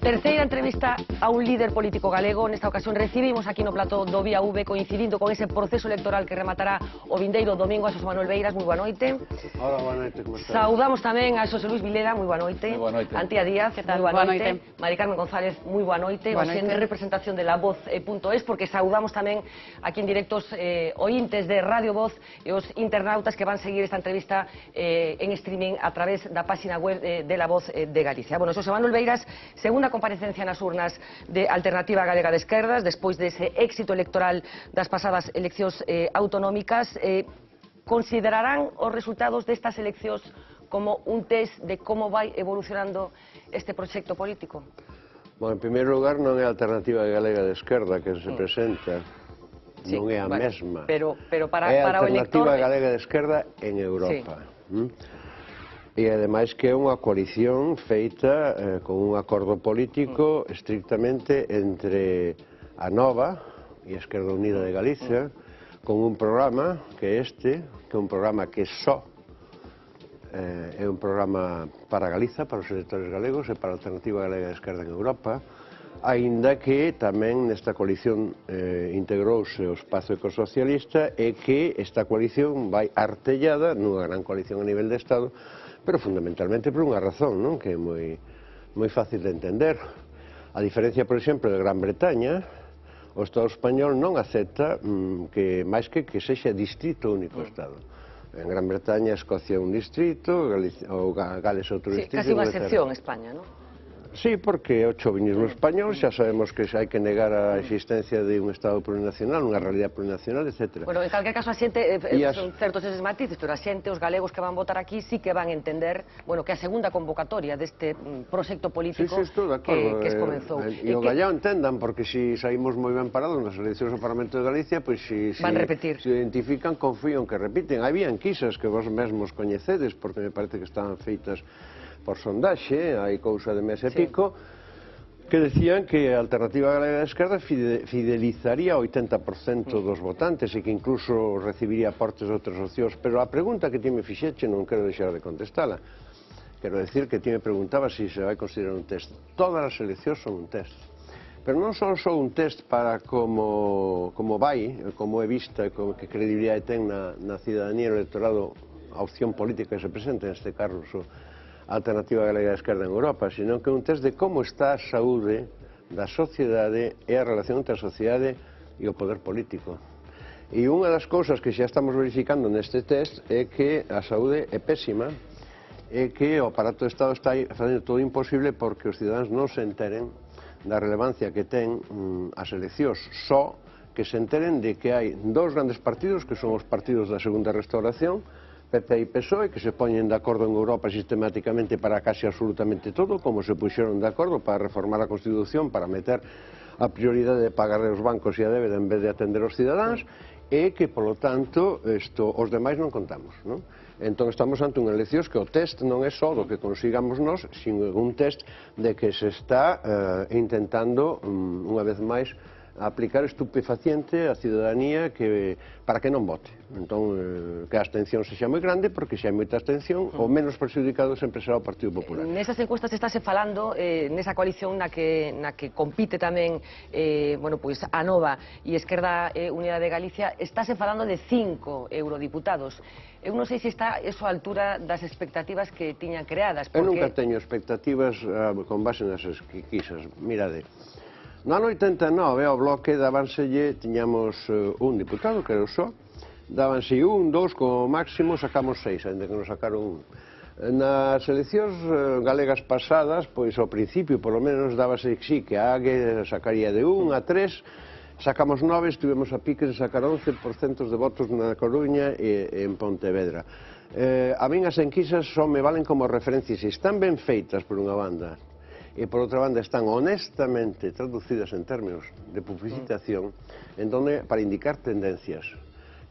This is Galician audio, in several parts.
Terceira entrevista a un líder político galego. Nesta ocasión recibimos aquí no plató do Vía V, coincidindo con ese proceso electoral que rematará o vindeiro domingo, a Xosé Manuel Beiras. Moi boa noite. Hola, boa noite, como estás? Saudamos tamén a Xosé Luis Vileda, moi boa noite. Moi boa noite. Antía Díaz, que tal? Moi boa noite. Mari Carmen González, moi boa noite. Hoxe en representación de La Voz.es, porque saudamos tamén aquí en directos ointes de Radio Voz e os internautas que van seguir esta entrevista en streaming a través da página web de La Voz de Galicia. Bueno, Xosé Manuel Beiras, segunda comparecencia nas urnas de Alternativa Galega de Esquerdas, despois dese éxito electoral das pasadas eleccións autonómicas. Considerarán os resultados destas eleccións como un test de como vai evolucionando este proxecto político? Bom, en primeiro lugar, non é a Alternativa Galega de Esquerda que se presenta, Sí, non é a vale. mesma. Pero para é a o elector... Alternativa Galega de Esquerda en Europa. Sí. E ademais que é unha coalición feita con un acordo político estrictamente entre a Nova e a Esquerda Unida de Galicia, con un programa que é un programa que só é un programa para Galiza, para os electores galegos e para a Alternativa Galega de Esquerda en Europa, aínda que tamén nesta coalición integrouse o espazo ecosocialista e que esta coalición vai artellada nunha gran coalición a nivel de Estado, pero fundamentalmente por unha razón, non? Que é moi fácil de entender. A diferencia, por exemplo, de Gran Bretaña, o Estado español non acepta que máis que sexa distrito único Estado. En Gran Bretaña, Escocia é un distrito, ou Gales outro distrito. Casi unha excepción España, non? Sí, porque é o chauvinismo español, xa sabemos que hai que negar a existencia de un Estado plurinacional, unha realidade plurinacional, etc. Bueno, en calquer caso a xente, son certos eses matices, pero a xente, os galegos que van votar aquí, sí que van entender, bueno, que a segunda convocatoria deste proxecto político que comenzou. E o gallao entendan, porque se saímos moi ben parados nas eleccións ao Parlamento de Galicia, pois se identifican, confían que repiten. Había enquisas que vos mesmos coñecedes, porque me parece que estaban feitas por sondaxe, hai cousa de mes e pico, que decían que a Alternativa Galega de Esquerda fidelizaría o 80% dos votantes e que incluso recibiría aportes de outras opcións. Pero a pregunta que ti me fixeche non quero deixar de contestala. Quero decir que ti me preguntaba se se vai considerar un test. Todas as eleccións son un test. Pero non son só un test para como vai, como é vista, como que credibilidade ten na cidadanía e no electorado a opción política que se presenta, neste caso a Alternativa Galega de Esquerda en Europa, sino que é un test de como está a saúde da sociedade e a relación entre a sociedade e o poder político. E unha das cousas que xa estamos verificando neste test é que a saúde é pésima e que o aparato do Estado está facendo todo imposible porque os cidadáns non se enteren da relevancia que ten as eleccións, só que se enteren de que hai dous grandes partidos que son os partidos da Segunda Restauración, PP e PSOE, que se poñen de acordo en Europa sistemáticamente para casi absolutamente todo, como se puxeron de acordo para reformar a Constitución, para meter a prioridade de pagar os bancos e a débeda en vez de atender os cidadáns, e que, polo tanto, os demais non contamos, non? Entón estamos ante unha eleccións que o test non é só do que consigamos nós, sino un test de que se está intentando, unha vez máis, aplicar estupefaciente á cidadanía para que non vote. Entón, que a abstención sexa moi grande, porque se hai moita abstención, o menos prexudicado sempre será o Partido Popular. Nesas encuestas estáse falando, nesa coalición na que compite tamén a Nova e Esquerda Unida de Galicia, estáse falando de 5 eurodiputados. Eu non sei se está eso a altura das expectativas que tiñan creadas. Eu nunca teño expectativas con base nas enquisas. Mirade, no ano 89 ao Bloque dábanselle, tiñamos un diputado, que era o só, dábanse un, dous, como máximo sacamos 6, ainda que nos sacaron un. Nas eleccións galegas pasadas, pois ao principio, polo menos, dábase que a AGE sacaría de 1 a 3, sacamos 9, estivemos a piques de sacar 11% de votos na Coruña e en Pontevedra. A min as enquisas só me valen como referencias, e están ben feitas por unha banda, e por outra banda están honestamente traducidas en términos de publicitación para indicar tendencias.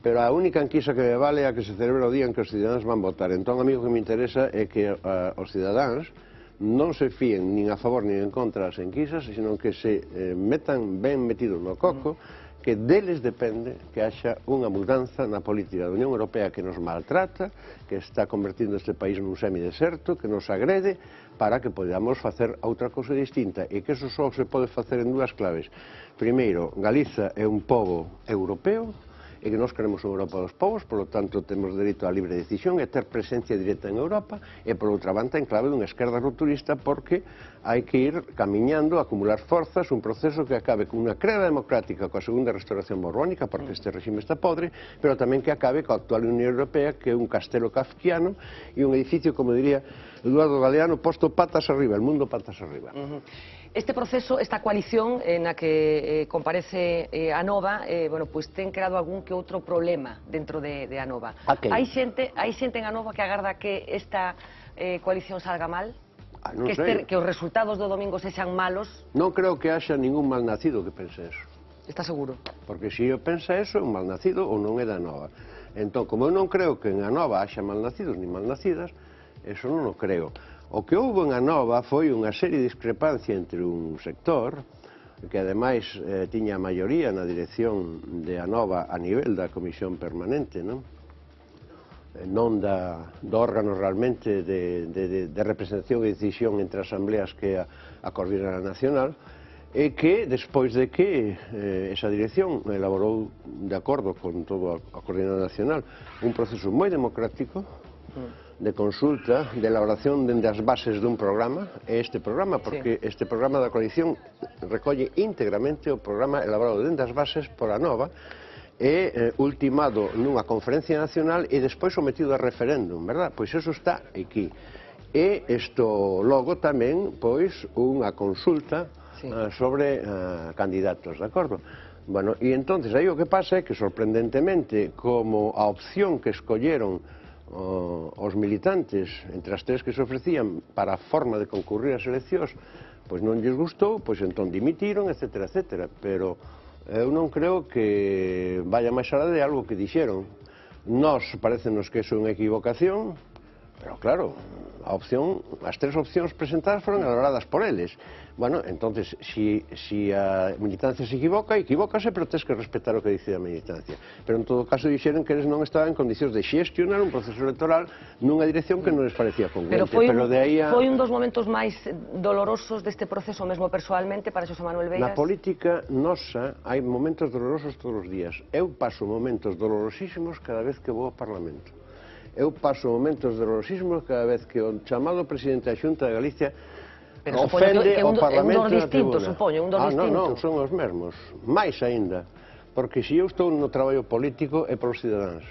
Pero a única enquisa que me vale é a que se celebra o día en que os cidadáns van votar. Entón, a mí o que me interesa é que os cidadáns non se fíen nin a favor nin en contra das enquisas, sino que se metan ben metidos no coco que deles depende que haxa unha mudanza na política da Unión Europea que nos maltrata, que está convertindo este país nun semideserto, que nos agrede, para que podamos facer outra cousa distinta, e que eso só se pode facer en dúas claves. Primeiro, Galiza é un pobo europeo, e que nós queremos unha Europa dos povos, por lo tanto temos dereito á libre decisión e ter presencia directa en Europa, e por outra banda en clave dunha esquerda rupturista, porque hai que ir camiñando, acumular forzas, un proceso que acabe con unha creda democrática coa segunda restauración borbónica, porque este regime está podre, pero tamén que acabe coa actual Unión Europea, que é un castelo kafkiano e un edificio, como diría Eduardo Galeano, posto patas arriba, el mundo patas arriba. Este proceso, esta coalición na que comparece Anova, bueno, pues ten creado algún que outro problema dentro de Anova. Hai xente en Anova que agarda que esta coalición salga mal? Que os resultados do domingo sexan malos? Non creo que haxa ningún malnacido que pense eso. Está seguro? Porque se eu pensa eso, é un malnacido ou non é da Anova. Entón, como eu non creo que en Anova haxa malnacidos ni malnacidas, eso non o creo. O que houve en Anova foi unha serie de discrepancia entre un sector que ademais tiña a maioría na dirección de Anova a nivel da comisión permanente, non do órgano realmente de representación e decisión entre asambleas que é a Coordinadora Nacional, e que, despois de que esa dirección elaborou, de acordo con toda a Coordinadora Nacional, un proceso moi democrático de consulta, de elaboración dende as bases dun programa, este programa, porque este programa da coalición recolle íntegramente o programa elaborado dende as bases por Anova e ultimado nunha conferencia nacional e despois sometido a referéndum, verdad? Pois eso está aquí. E isto logo tamén, pois, unha consulta sobre candidatos, de acordo? Bueno, e entonces aí o que pasa é que, sorprendentemente, como a opción que escolleron os militantes, entre as tres que se ofrecían para a forma de concurrir ás eleccións, pois non lles gustou, pois entón dimitiron, etcétera, etcétera. Pero eu non creo que vaya máis alá de algo que dixeron. Nós parécenos que iso é unha equivocación, pero claro, as tres opcións presentadas foron elaboradas por eles. Bueno, entonces, si a militancia se equivócase, pero tens que respetar o que dice a militancia. Pero en todo caso dixeron que eles non estaban en condicións de xestionar un proceso electoral nunha dirección que non les parecía congruente. Pero foi un dos momentos máis dolorosos deste proceso, mesmo persoalmente, para Xosé Manuel Beiras? Na política nosa hai momentos dolorosos todos os días. Eu paso momentos dolorosísimos cada vez que vou ao Parlamento. Eu paso momentos dolorosísimos cada vez que o chamado presidente da Xunta de Galicia ofende ao Parlamento na tribuna. Supoño, un dos distintos. Non, son os mesmos. Mais aínda, porque se eu estou no traballo político é para os cidadáns,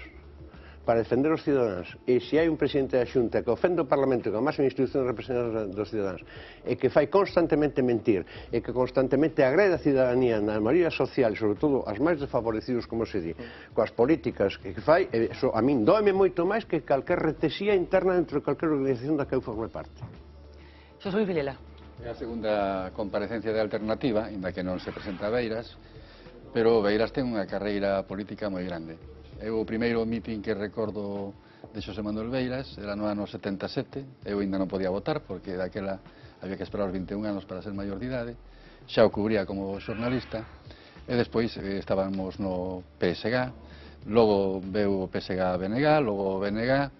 para defender os cidadáns, e se hai un presidente da Xunta que ofende o Parlamento, que é a máxima institución de representación dos cidadáns, e que fai constantemente mentir, e que constantemente agrede a cidadanía na maioría social, sobre todo as máis desfavorecidos, como se di, coas políticas que fai, eso a min doeme moito máis que calquer retesía interna dentro de calquer organización da que eu forme parte. Xosé Luis Vilela. É a segunda comparecencia de Alternativa, inda que non se presenta Beiras, pero Beiras ten unha carreira política moi grande. O primeiro mitin que recordo de Xosé Manuel Beiras era no ano 77, eu ainda non podía votar porque daquela había que esperar os 21 anos para ser maior de idade, xa o cubría como xornalista, e despois estábamos no PSG, logo veu o PSG-BNG, logo o BNG,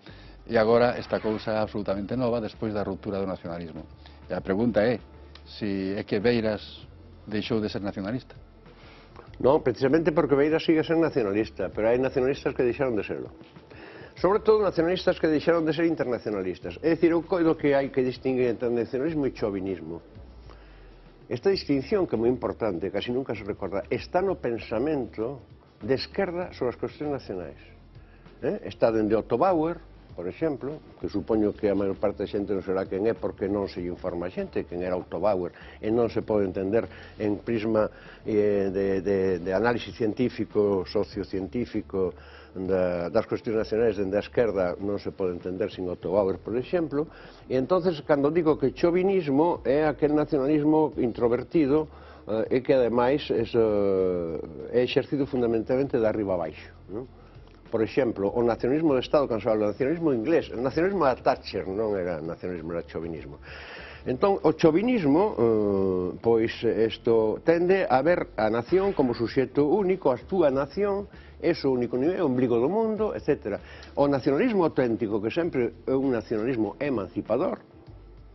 e agora esta cousa absolutamente nova despois da ruptura do nacionalismo. E a pregunta é, se é que Beiras deixou de ser nacionalista? Non, precisamente porque Beiras sigue ser nacionalista, pero hai nacionalistas que deixaron de serlo. Sobre todo nacionalistas que deixaron de ser internacionalistas. É dicir, eu coido que hai que distinguir entre nacionalismo e chauvinismo. Esta distinción, que é moi importante, casi nunca se recorda, está no pensamento de esquerda sobre as cuestións nacionais. Está dende Otto Bauer, por exemplo, que supoño que a maior parte da xente non será quen é porque non se informa a xente quen era Otto Bauer, e non se pode entender en prisma de análise científico, sociocientífico das cuestións nacionais dende a esquerda, non se pode entender sin Otto Bauer, por exemplo. E entonces, cando digo que chauvinismo é aquel nacionalismo introvertido e que ademais é exercido fundamentalmente de arriba a baixo, non? Por exemplo, o nacionalismo do Estado, cando se habla do nacionalismo inglés, o nacionalismo da Thatcher non era nacionalismo, era chauvinismo. Entón, o chauvinismo, pois, isto tende a ver a nación como suxeto único, a súa nación, é o único nivel, o ombligo do mundo, etc. O nacionalismo auténtico, que sempre é un nacionalismo emancipador,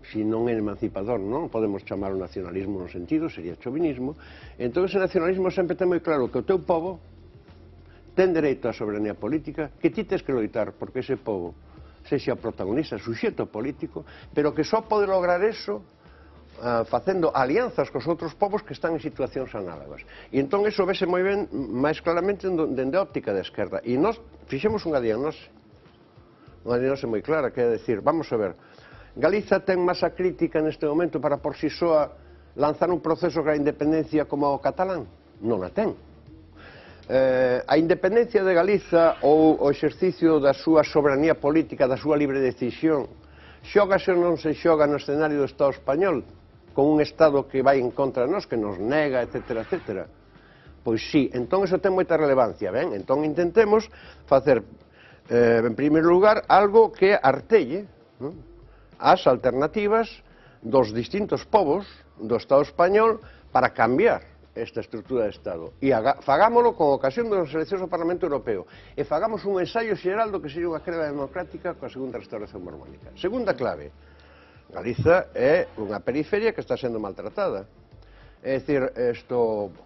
se non é emancipador non podemos chamar o nacionalismo no sentido, sería chauvinismo. Entón ese nacionalismo sempre ten moi claro que o teu povo ten dereito á soberanía política, que ti tes que loitar porque ese povo sexa protagonista, suxeto político, pero que só pode lograr eso facendo alianzas cos outros povos que están en situacións análogas. E entón iso vese moi ben, máis claramente dende a óptica da esquerda. E nós fixemos unha diagnose moi clara, que é decir, vamos a ver, Galiza ten masa crítica neste momento para por si soa lanzar un proceso para a independencia como o catalán? Non a ten. A independencia de Galiza ou o exercicio da súa soberanía política, da súa libre decisión, xógase ou non se xoga no escenario do Estado español, con un Estado que vai en contra de nós, que nos nega, etc., etc. Pois sí, entón iso ten moita relevancia, ben? Entón intentemos facer, en primeiro lugar, algo que artelle as alternativas dos distintos povos do Estado español para cambiar esta estrutura de Estado. E fagámolo con ocasión das eleccións ao Parlamento Europeo. E fagamos un ensaio xeral do que sería unha creba democrática coa segunda restauración borbónica. Segunda clave. Galiza é unha periferia que está sendo maltratada. É dicir,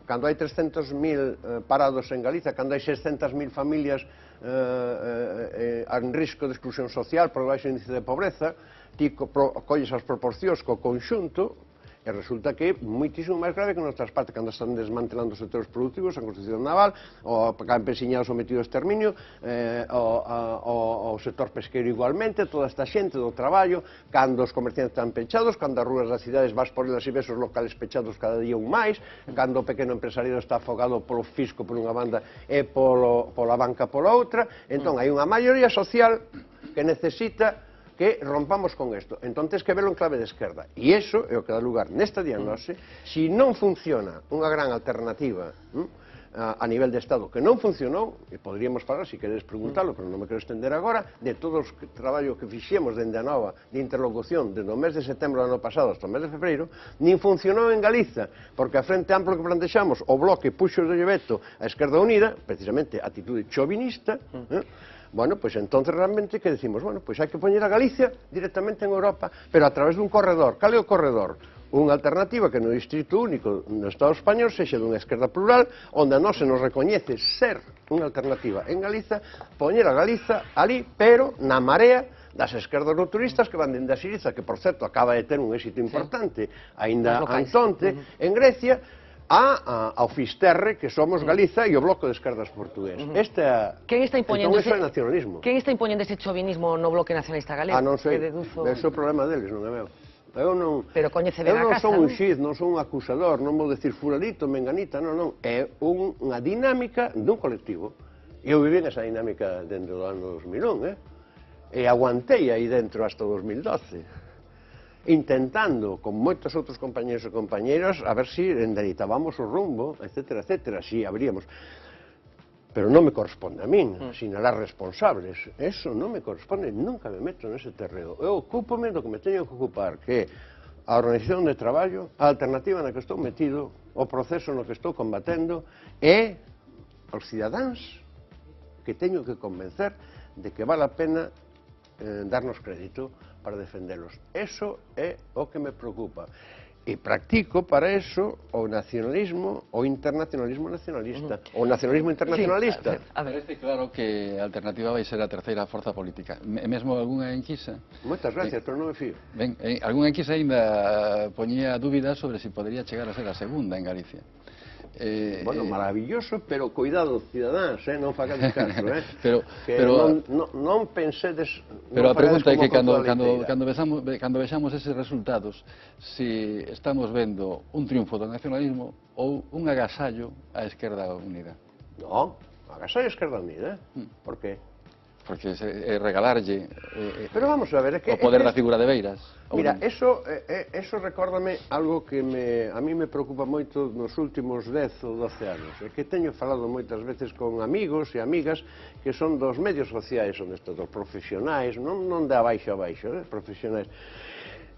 cando hai 300.000 parados en Galiza, cando hai 600.000 familias en risco de exclusión social por baixo índice de pobreza, ti colles as proporcións co conxunto, e resulta que é moitísimo máis grave que noutras partes, cando están desmantelando os sectores productivos, a construcción naval, o campesiñado sometido ao exterminio, o sector pesqueiro igualmente, toda esta xente do traballo, cando os comerciantes están pechados, cando as rúas das cidades vas por elas e ves os locales pechados cada día un máis, cando o pequeno empresariado está afogado polo fisco por unha banda e pola banca pola outra. Entón, hai unha maioría social que necesita que rompamos con isto. Entón, tens que verlo en clave de esquerda. E iso é o que dá lugar nesta diagnose. Se non funciona unha gran alternativa a nivel de Estado, que non funcionou, e poderíamos falar, se queredes preguntalo, pero non me quero estender agora, de todo o traballo que fixemos dende a nova de interlocución, desde o mes de setembro do ano pasado hasta o mes de febreiro, nin funcionou en Galiza, porque a Frente Amplo que plantexamos, o Bloque puxo de veto a Esquerda Unida, precisamente atitude chauvinista, bueno, pois entonces realmente que decimos, bueno, pois hai que poñer a Galicia directamente en Europa, pero a través dun corredor. Cal é o corredor? Unha alternativa que no distrito único no Estado español sexa dunha esquerda plural, onde a nós se nos recoñece ser unha alternativa en Galiza, poñer a Galiza ali, pero na marea das esquerdas rupturistas que van dende a Siriza, que por certo acaba de ter un éxito importante, aínda antonte, en Grecia, ao Fisterre, que somos Galiza e o Bloco de Esquerdas portugués. Quen está impoñendo ese nacionalismo? Quen está impoñendo ese chauvinismo no Bloque Nacionalista Galego? Non sei, ese é o problema deles, non é meu. Pero coñece ben a casa, non? Eu non son un xiz, non son un acusador, non vou decir fulanito, menganita, non. É unha dinámica dun colectivo. Eu viví esa dinámica dentro do ano 2001, e aguantei aí dentro hasta 2012. Intentando, con moitos outros compañeros e compañeras, a ver se endereitábamos o rumbo, etc., etc., si abríamos. Pero non me corresponde a min sinalar responsables. Eso non me corresponde, nunca me meto nese terreo. Eu ocúpome do que me teño que ocupar, que é a organización de traballo, a alternativa na que estou metido, o proceso no que estou combatendo, e os cidadáns que teño que convencer de que vale a pena darnos crédito para defendelos. Eso é o que me preocupa. E practico para eso o nacionalismo, o internacionalismo nacionalista, o nacionalismo internacionalista. Parece claro que a alternativa vai ser a terceira forza política. Mesmo algunha enquisa... Moitas gracias, pero non me fío. Ben, algunha enquisa ainda poñía dúbidas sobre se podería chegar a ser a segunda en Galicia. Bueno, maravilloso, pero cuidado, cidadáns, non facades caso, non pensedes... Pero a pregunta é que cando vexamos eses resultados, se estamos vendo un triunfo do nacionalismo ou un agasallo á Esquerda Unida. Non, agasallo á Esquerda Unida, por qué? Porque é regalarlle pero vamos a ver, o poder da figura de Beiras. Mira, eso recórdame algo que a mí me preocupa moito nos últimos 10 ou 12 anos, é que teño falado moitas veces con amigos e amigas que son dos medios sociais onde estou, dos profesionais, non de abaixo a baixo, profesionais.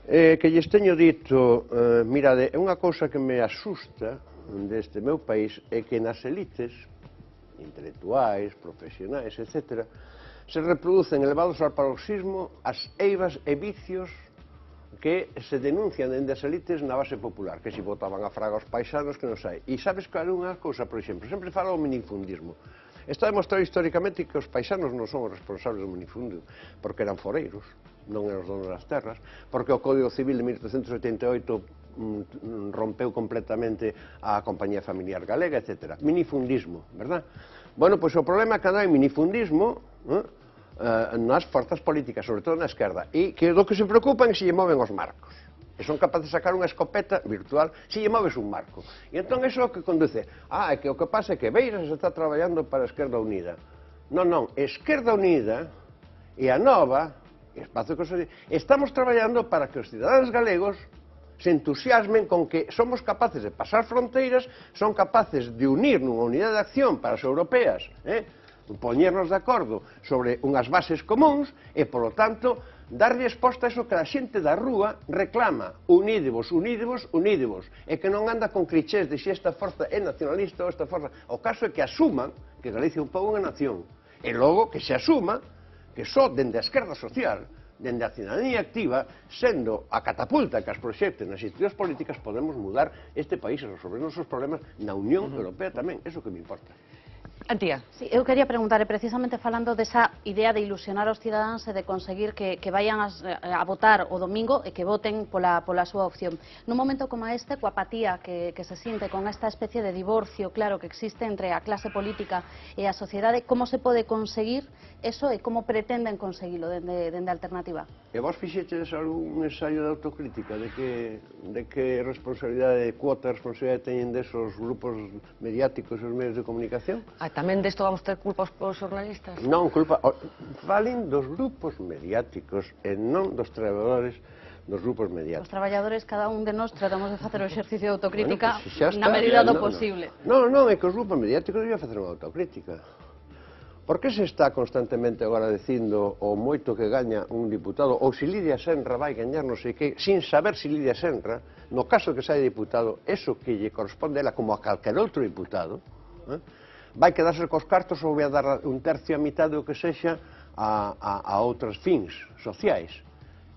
Que lles teño dito, mirade, é unha cousa que me asusta deste meu país é que nas elites intelectuais, profesionais, etc., se reproducen elevados ao paroxismo as eivas e vicios que se denuncian dende as elites na base popular, que se botaban a fraga aos paisanos, que non sei. E sabes que hai unha cousa, por exemplo, sempre fala o minifundismo. Está demostrado históricamente que os paisanos non son os responsables do minifundio, porque eran foreiros, non eran os donos das terras, porque o Código Civil de 1888 rompeu completamente a compañía familiar galega, etc. Minifundismo, verdad? Bueno, pois o problema é que hai minifundismo nas forzas políticas, sobre todo na esquerda, e que do que se preocupan é se lle moven os marcos. E son capaces de sacar unha escopeta virtual se lle moves un marco. E entón iso é o que conduce. É que o que pasa é que Beiras está traballando para a Esquerda Unida. Non, Esquerda Unida e a Nova, Espazo Ecosocial, estamos traballando para que os cidadáns galegos se entusiasmen con que somos capaces de pasar fronteiras, son capaces de unir nunha unidade de acción para as europeas, poñernos de acordo sobre unhas bases comuns e, polo tanto, dar resposta a iso que a xente da rúa reclama. Unídevos, unídevos, unídevos. E que non anda con clichés de se esta forza é nacionalista ou esta forza. O caso é que asuman que Galicia é un pobo unha nación. E logo que se asuma que só dende a esquerda social, dende a cidadanía activa, sendo a catapulta que as proxecten nas institucións políticas, podemos mudar este país e resolver os nosos problemas na Unión Europea tamén. Eso que me importa. Antía. Sí, eu quería preguntar, precisamente falando desa idea de ilusionar aos cidadáns e de conseguir que vayan a votar o domingo e que voten pola súa opción. Nun momento como este, coa apatía que se sinte con esta especie de divorcio claro que existe entre a clase política e a sociedade, como se pode conseguir eso e como pretenden conseguilo dende a alternativa? E vos fixeches algún ensaio de autocrítica de que responsabilidade de cuota responsabilidade teñen desos grupos mediáticos e os medios de comunicación? Tamén desto vamos ter culpa os xornalistas? Non, culpa. Falen dos grupos mediáticos e non dos traballadores dos grupos mediáticos. Os traballadores, cada un de nós, tratamos de facer o exercicio de autocrítica na medida do posible. Non, é que os grupos mediáticos debían facer unha autocrítica. Por que se está constantemente agora dicindo o moito que gaña un diputado, ou se Lidia Senra vai gañar non sei que, sin saber se Lidia Senra, no caso que saia diputado, eso que lle corresponde a ela como a calquer outro diputado, vai quedarse cos cartos ou vai dar un tercio a mitad do que sexa a outros fins sociais.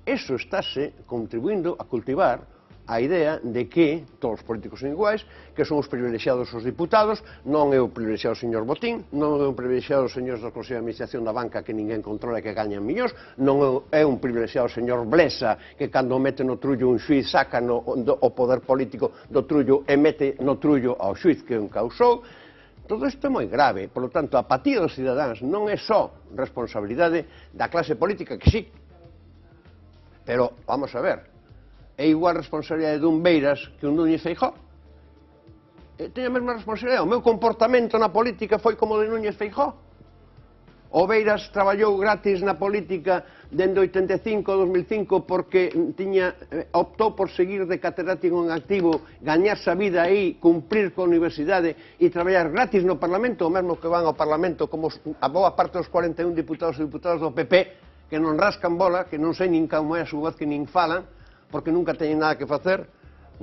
Eso estáse contribuindo a cultivar a idea de que todos os políticos son iguais, que son os privilexiados os diputados, non é o privilexiado o señor Botín, non é o privilexiado os señores do Consello de Administración da banca que ninguén controla e que gañan millóns, non é un privilexiado o señor Blesa que cando mete no trullo un xuiz saca o poder político do trullo e mete no trullo ao xuiz que o causou. Todo isto é moi grave, por lo tanto, a apatía dos cidadáns non é só responsabilidade da clase política, que sí, pero, vamos a ver, é igual responsabilidade dun Beiras que un Núñez Feijóo. Teño a mesma responsabilidade, o meu comportamento na política foi como o de Núñez Feijóo. O Beiras traballou gratis na política dende 85 a 2005 porque optou por seguir de catedrático en activo, gañarse a vida aí, cumprir coa universidade e traballar gratis no Parlamento, o mesmo que van ao Parlamento como a boa parte dos 41 diputados e diputadas do PP, que non rascan bola, que non sei nin como é a súa voz, que nin falan, porque nunca teñen nada que facer,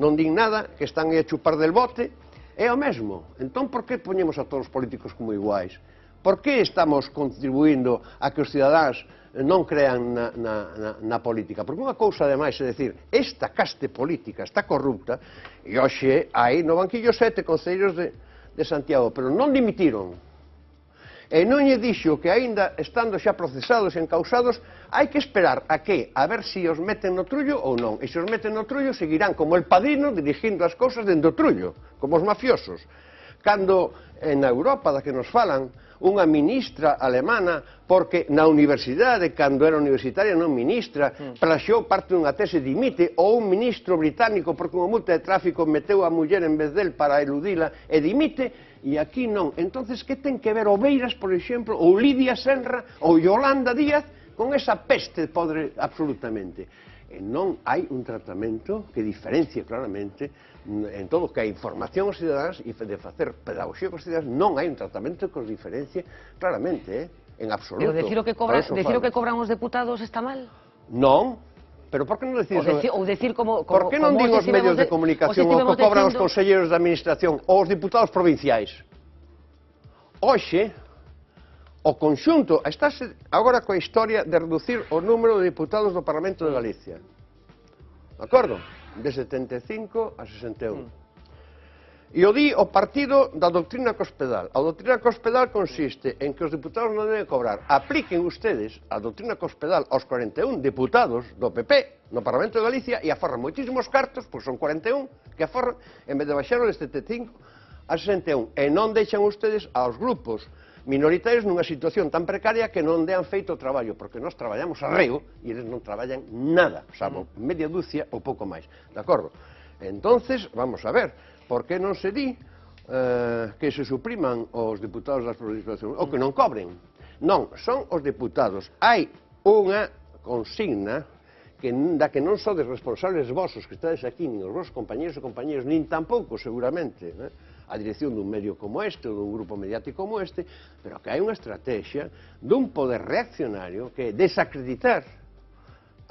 non din nada, que están aí a chupar del bote, é o mesmo. Entón, por que poñemos a todos os políticos como iguais? Por que estamos contribuindo a que os cidadáns non crean na política? Porque unha cousa, ademais, é dicir, esta caste política está corrupta, e hoxe hai no banquillo 7 concelleiros de Santiago, pero non dimitiron. E non lle dixo que, aínda estando xa procesados e encausados, hai que esperar a que, a ver se os meten no trullo ou non. E se os meten no trullo, seguirán como el Padrino dirigindo as cousas dentro do trullo, como os mafiosos. Cando na Europa da que nos falan, unha ministra alemana, porque na universidade, cando era universitaria, non ministra, plaxiou parte dunha tese, dimite, ou un ministro británico, porque unha multa de tráfico meteu a muller en vez del para eludila, e dimite, e aquí non. Entonces, que ten que ver o Beiras, por exemplo, ou Lidia Senra, ou Yolanda Díaz, con esa peste podre absolutamente? E non hai un tratamento que diferencie claramente en todo o que hai información aos cidadáns e de facer pedagogía aos cidadáns. Non hai un tratamento que os diferencie claramente, en absoluto. Pero decir o que cobran os deputados está mal? Non, Pero por que non decides... Ou decir como... Por que non din os medios de comunicación o que cobran os conselleiros de administración ou os diputados provinciais? Hoxe, o conxunto... Estás agora coa historia de reducir o número de diputados do Parlamento de Galicia. De acordo? De 75 a 61. E o di o partido da doutrina Cospedal. A doutrina Cospedal consiste en que os diputados non deben cobrar. Apliquen ustedes a doutrina Cospedal aos 41 diputados do PP no Parlamento de Galicia e aforran moitísimos cartos, pois son 41 que aforran, en vez de baixar de 75 a 61. E non deixan ustedes aos grupos minoritarios nunha situación tan precaria que non dean feito o traballo, porque nós traballamos arreo e eles non traballan nada, salvo media dúcia ou pouco máis. De acordo? Entonces, vamos a ver, por que non se di que se supriman os diputados das provincias ou que non cobren? Non, son os diputados. Hai unha consigna da que non sodes responsables vosos que estades aquí, nin os vosos compañeros e compañeros, nin tampouco, seguramente, a dirección dun medio como este ou dun grupo mediático como este, pero que hai unha estrategia dun poder reaccionario que é desacreditar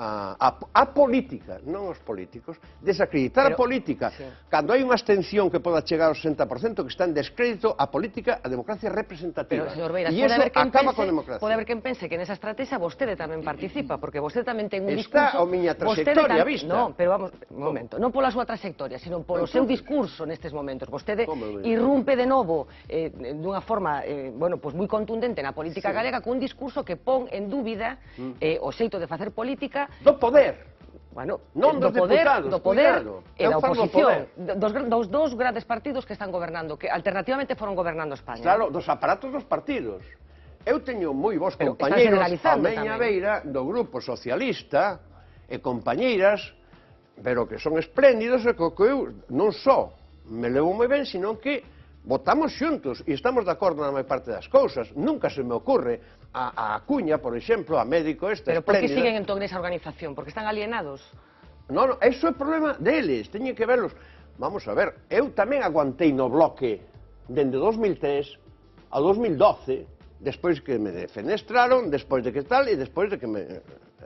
a política, non os políticos, desacreditar a política. Cando hai unha abstención que poda chegar ao 60%, que está en descrédito a política, a democracia representativa. Pero, señor Beiras, e iso acaba con a democracia. Pode haber quen pense que nesa estrategia vostede tamén participa, porque vostede tamén ten un discurso... Está a miña trayectoria vista. Non, pero vamos, un momento, non pola súa trayectoria, sino polo seu discurso nestes momentos. Vostede irrumpe de novo dunha forma, bueno, pois moi contundente na política galega, con un discurso que pon en dúbida o xeito de facer política do poder. Bueno, non dos deputados, do poder e da oposición, dos dous grandes partidos que están gobernando, que alternativamente foron gobernando España. Claro, dos aparatos dos partidos. Eu teño moi bons compañeiros a meña beira do grupo socialista e compañeiras, pero que son espléndidos e que eu non só me levo moi ben, sino que votamos xuntos e estamos de acordo na maior parte das cousas. Nunca se me ocurre a Acuña, por exemplo, a médico esta espléndida. Pero por que siguen entón nesa organización? Porque están alienados? Non, eso é problema deles, teñen que verlos. Vamos a ver, eu tamén aguantei no bloque dende 2003 a 2012, despois que me defenestraron, despois de que tal, e despois de que me...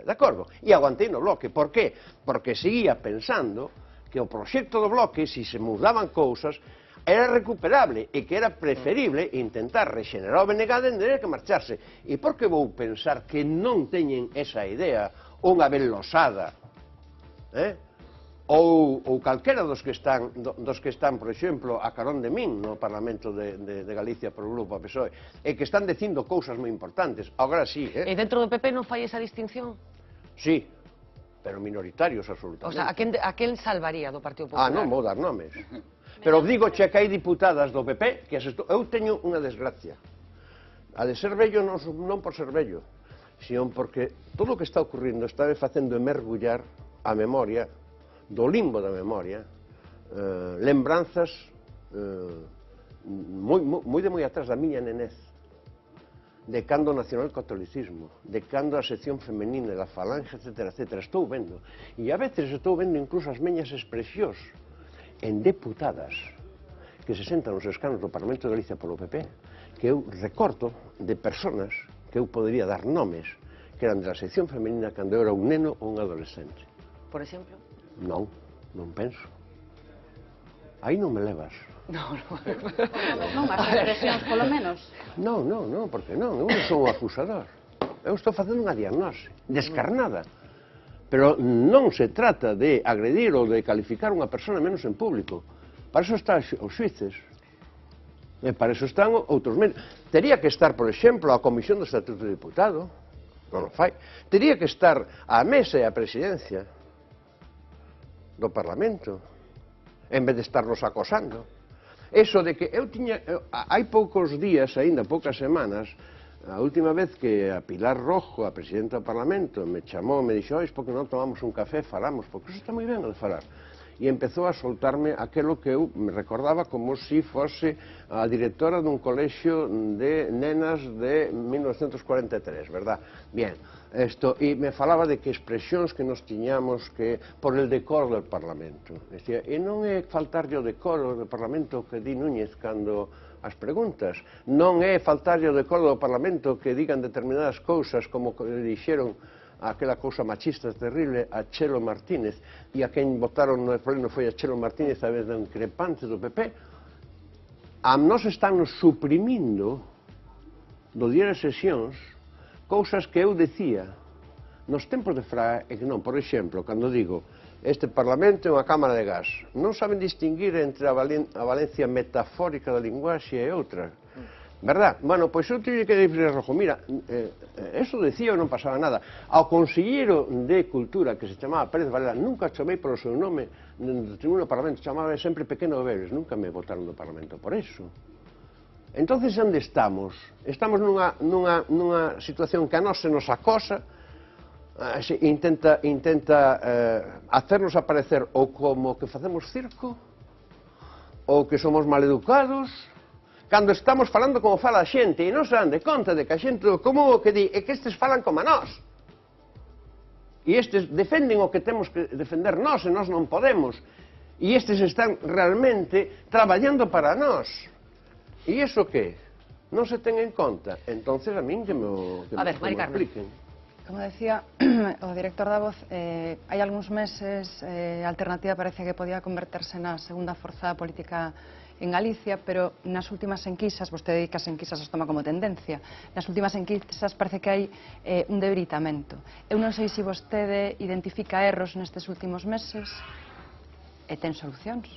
De acordo? E aguantei no bloque. Por qué? Porque seguía pensando que o proxecto do bloque, se se mudaban cousas, era recuperable e que era preferible intentar rexenerar o BNG dende de que marcharse. E por que vou pensar que non teñen esa idea unha vez losada? Ou calquera dos que están, por exemplo, a carón de min no Parlamento de Galicia por o Grupo PSOE, e que están dicindo cousas moi importantes. Agora sí, E dentro do PP non fai esa distinción? Sí, pero minoritarios absolutamente. O sea, a quen salvaría do Partido Popular? Non vou dar nomes. Pero digo che que hai diputadas do PP que eu teño unha desgracia. A de ser vello non por ser vello, sino porque todo o que está ocurrindo está facendo mergullar a memoria, do limbo da memoria, lembranzas moi atrás da miña nenez, de cando o nacionalcatolicismo, de cando a sección femenina, da falange, etc. Estou vendo. E a veces estou vendo incluso as meñas expresións en deputadas que se sentan nos escanos do Parlamento de Galicia polo PP, que eu recorto de personas que eu podería dar nomes que eran de la sección femenina cando eu era un neno ou un adolescente. Por exemplo? Non penso. Aí non me levas. Non, as expresións polo menos. Non, porque non, eu non sou acusador. Eu estou facendo unha diagnose descarnada. Pero non se trata de agredir ou de calificar unha persona menos en público. Para iso están os xuíces. E para iso están outros medios. Tería que estar, por exemplo, a Comisión do Estatuto do Diputado. Non o fai. Tería que estar a mesa e a presidencia do Parlamento, en vez de estarnos acosando. Eso de que eu tiña... Hai poucos días, aínda poucas semanas, a última vez que a Pilar Rojo, a presidenta do Parlamento, me chamou, me dixo, porque non tomamos un café, falamos, porque iso está moi ben o de falar. E empezou a soltarme aquelo que eu me recordaba como se fose a directora dun colexio de nenas de 1943, verdad? Bien, e me falaba de que expresións que nos tiñamos que por el decoro del Parlamento. Decía, e non é faltarlle o decoro do Parlamento que di Núñez cando as preguntas, non é faltarlle o decoro do Parlamento que digan determinadas cousas como que dixeron aquela cousa machista terrible a Chelo Martínez, e a quen votaron no pleno foi a Chelo Martínez a vez do increpante do PP. A nós están nos suprimindo do diario de sesións cousas que eu decía nos tempos de Fraga e que non. Por exemplo, cando digo este Parlamento é unha cámara de gas, non saben distinguir entre a valencia metafórica da linguaxe e outra, verdad? Bueno, pois eu tive que dicir rojo, mira, eso decía e non pasaba nada. Ao conselleiro de Cultura, que se chamaba Pérez Varela, nunca chamei polo seu nome no tribuno do Parlamento, chamaba sempre Pequeno Beres, nunca me votaron do Parlamento por eso. Entonces, onde estamos? Estamos nunha situación que a nós se nos acosa, intenta hacernos aparecer ou como que facemos circo, ou que somos maleducados, cando estamos falando como fala a xente, e non se dan de conta de que a xente do común o que di é que estes falan como a nós. E estes defenden o que temos que defender nós, e nós non podemos. E estes están realmente traballando para nós. E iso que? Non se ten en conta. Entonces a min que me expliquen. Como decía o director da Voz, hai algúns meses a Alternativa parece que podía converterse na segunda forza política en Galicia, pero nas últimas enquisas, vostede di que as enquisas as toma como tendencia, nas últimas enquisas parece que hai un debilitamento. Eu non sei se vostede identifica erros nestes últimos meses e ten solucións.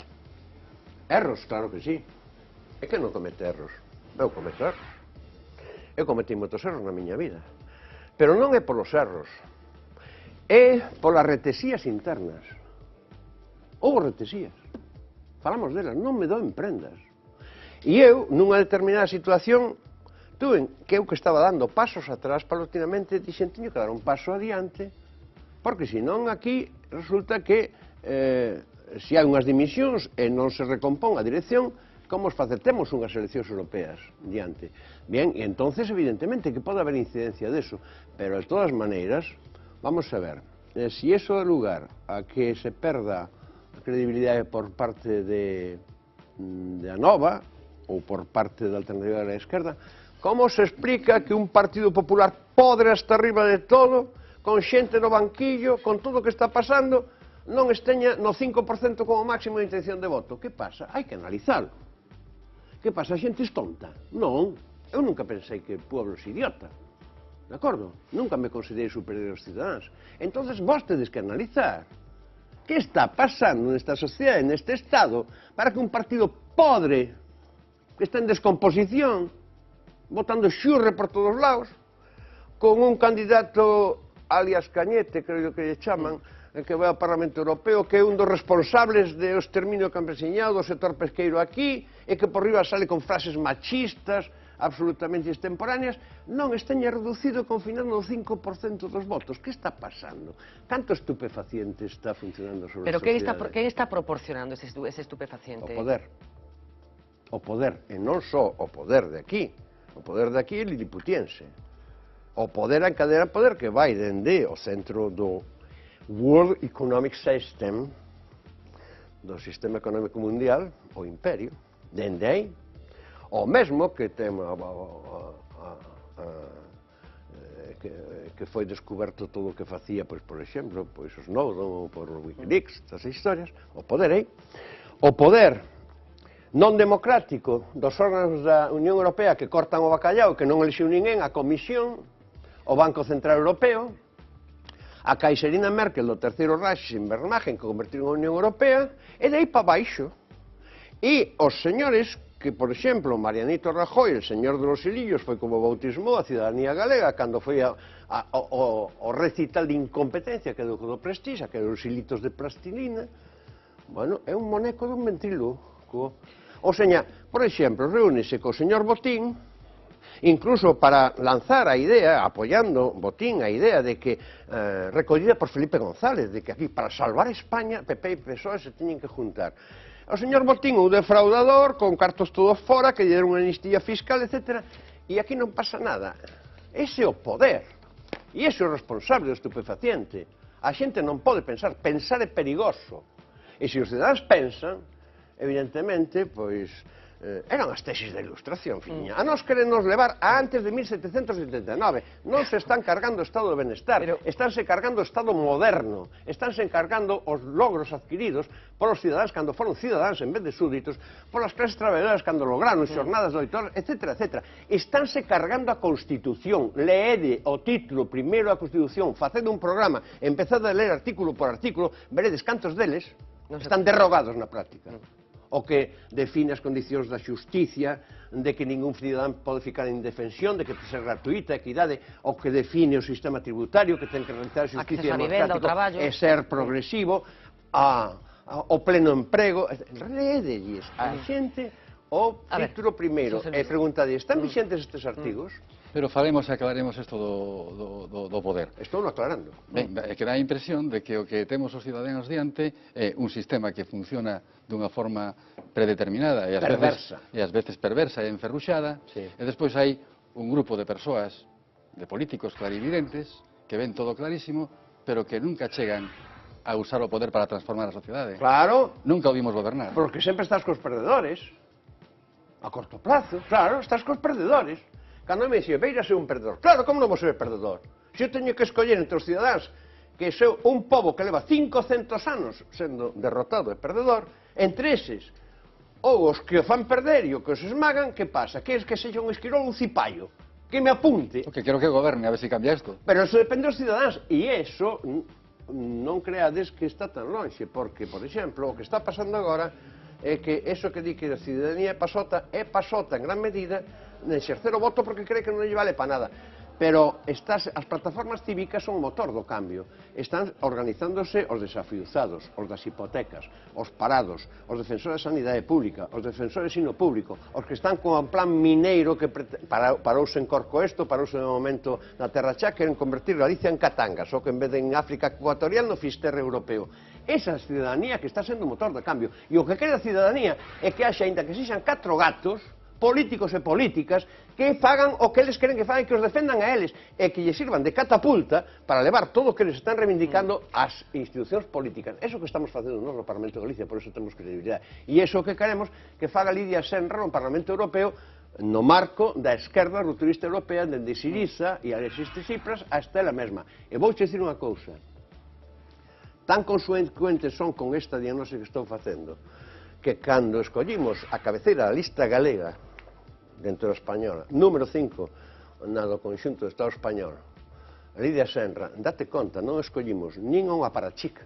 Erros, claro que sí. É que non comete erros. Eu cometo erros. Eu cometi moitos erros na miña vida. Pero non é polos erros, é polas retesías internas. Houve retesías, falamos delas, non me doen prendas. E eu, nunha determinada situación, tuve que eu que estaba dando pasos atrás, paulatinamente, dixen, teño que dar un paso adiante, porque senón aquí resulta que se hai unhas dimisións e non se recompón a dirección, como os facer? Temos unhas eleccións europeas diante. Bien, e entonces, evidentemente, que pode haber incidencia deso, pero de todas maneiras, vamos a ver, si eso dá lugar a que se perda a credibilidade por parte de Anova, ou por parte da Alternativa da Esquerda, como se explica que un Partido Popular podre hasta arriba de todo, con xente no banquillo, con todo o que está pasando, non esteña no 5% como máximo de intención de voto? Que pasa? Hai que analizalo. Que pasa? A xente é tonta? Non. Eu nunca pensei que o pueblo é idiota. De acordo? Nunca me considerei superior aos cidadáns. Entonces, vos tedes que analizar que está pasando nesta sociedade, neste estado, para que un partido podre, que está en descomposición, botando xurre por todos lados, con un candidato alias Cañete, creo que lle chaman, que vai ao Parlamento Europeo, que é un dos responsables do exterminio campesiñado do sector pesqueiro aquí, e que por riba sale con frases machistas, absolutamente extemporáneas, non esteña reducido confinando o 5% dos votos. Que está pasando? Canto estupefaciente está funcionando sobre a sociedade? Pero que está proporcionando ese estupefaciente? O poder. O poder, e non só o poder de aquí. O poder de aquí é liliputiense. O poder, a encadenar poder que vai dende o centro do World Economic System, do Sistema Económico Mundial, o Imperio, dende aí, o mesmo que ten que foi descoberto todo o que facía, pois, por exemplo, pois os Snowden, ou por Wikileaks, estas historias, o poder aí, o poder non democrático dos órganos da Unión Europea que cortan o bacallau, que non elixiu ninguén, a Comisión, o Banco Central Europeo, a Caixerina Merkel do terceiro Reich en Bernagen, que convertiron a Unión Europea, e de aí para baixo. E os señores que, por exemplo, Marianito Rajoy, el señor de los hilillos, foi como bautismou a cidadanía galega cando foi o recital de incompetencia que do Prestige, que dos hilitos de plastilina. Bueno, é un moneco dun ventríloco. O seña, por exemplo, reúnese co señor Botín, incluso para lanzar a idea, apoyando Botín a idea de que, recollida por Felipe González, de que aquí, para salvar España, PP e PSOE se teñen que juntar. O señor Botín, un defraudador, con cartos todos fora, que lle deron unha amnistía fiscal, etc. E aquí non pasa nada. Ese é o poder. E ese é o responsable do estupefaciente. A xente non pode pensar. Pensar é perigoso. E se os cidadáns pensan, evidentemente, pois, eran as tesis da Ilustración, fiña. A nos queren nos levar a antes de 1789. Non se están cargando o estado de benestar, estánse cargando o estado moderno, estánse cargando os logros adquiridos polos cidadáns cando foron cidadáns en vez de súditos, polas clases traballadoras cando lograron xornadas loitoras, etc. Estánse cargando a Constitución. Leede o título primeiro da Constitución, facede un programa, empezade a ler artículo por artículo, veredes cantos deles están derrogados na práctica. O que define as condicións da xusticia, de que ningún cidadán pode ficar en indefensión, de que ser gratuita, equidade, o que define o sistema tributario, que ten que realizar a xusticia democrático e ser progresivo, o pleno emprego. Lédelles a xente o título primeiro e preguntade, están vixentes estes artigos? Pero falemos e aclaremos isto do poder. Estou non aclarando. Ben, que dá a impresión de que o que temos os cidadáns diante é un sistema que funciona dunha forma predeterminada e ás veces perversa e enferruxada, e despois hai un grupo de persoas, de políticos clarividentes, que ven todo clarísimo, pero que nunca chegan a usar o poder para transformar a sociedade. Claro. Nunca o vimos gobernar. Porque sempre estás cos perdedores. A corto plazo, claro, estás cos perdedores. Cando me dixen, veira ser un perdedor. Claro, como non vou ser perdedor? Se eu teño que escoller entre os cidadáns que sou un pobo que leva 500 anos sendo derrotado e perdedor, entre eses, ou os que o fan perder e os que os esmagan, que pasa? Que es que sexa un esquirol, un cipallo, que me apunte. O que quero que goberne, a ver se cambia isto. Pero eso depende dos cidadáns, e eso non creades que está tan longe, porque, por exemplo, o que está pasando agora é que eso que di que a cidadanía é pasota en gran medida de exercer o voto porque cree que non lle vale para nada. Pero as plataformas cívicas son o motor do cambio. Están organizándose os desafiuzados, os das hipotecas, os parados, os defensores da sanidade pública, os defensores do ensino público, os que están con un plan mineiro que parouse en Corcoesto, parouse no momento na Terra Chá, queren convertir Galicia en Catangas, ou que en vez de en África Ecuatorial no Fisterra Europeo. Esa é a cidadanía que está sendo o motor do cambio. E o que quere a cidadanía é que haxa, ainda que sexan 4 gatos, políticos e políticas que fagan o que eles queren que fagan e que os defendan a eles e que lle sirvan de catapulta para levar todo o que eles están reivindicando ás institucións políticas. Eso que estamos facendo nós no Parlamento de Galicia, por eso temos credibilidade. E iso que queremos que faga Lidia Senra no Parlamento Europeo no marco da esquerda rupturista europea dende Siriza e Alexis Tsipras hasta ela mesma. E vouche dicir unha cousa. Tan consecuentes son con esta diagnose que estou facendo que cando escollimos a cabeceira da lista galega dentro da española, número 5 na do conxunto do Estado español, Lidia Senra, date conta, non escollimos nin a unha parachica,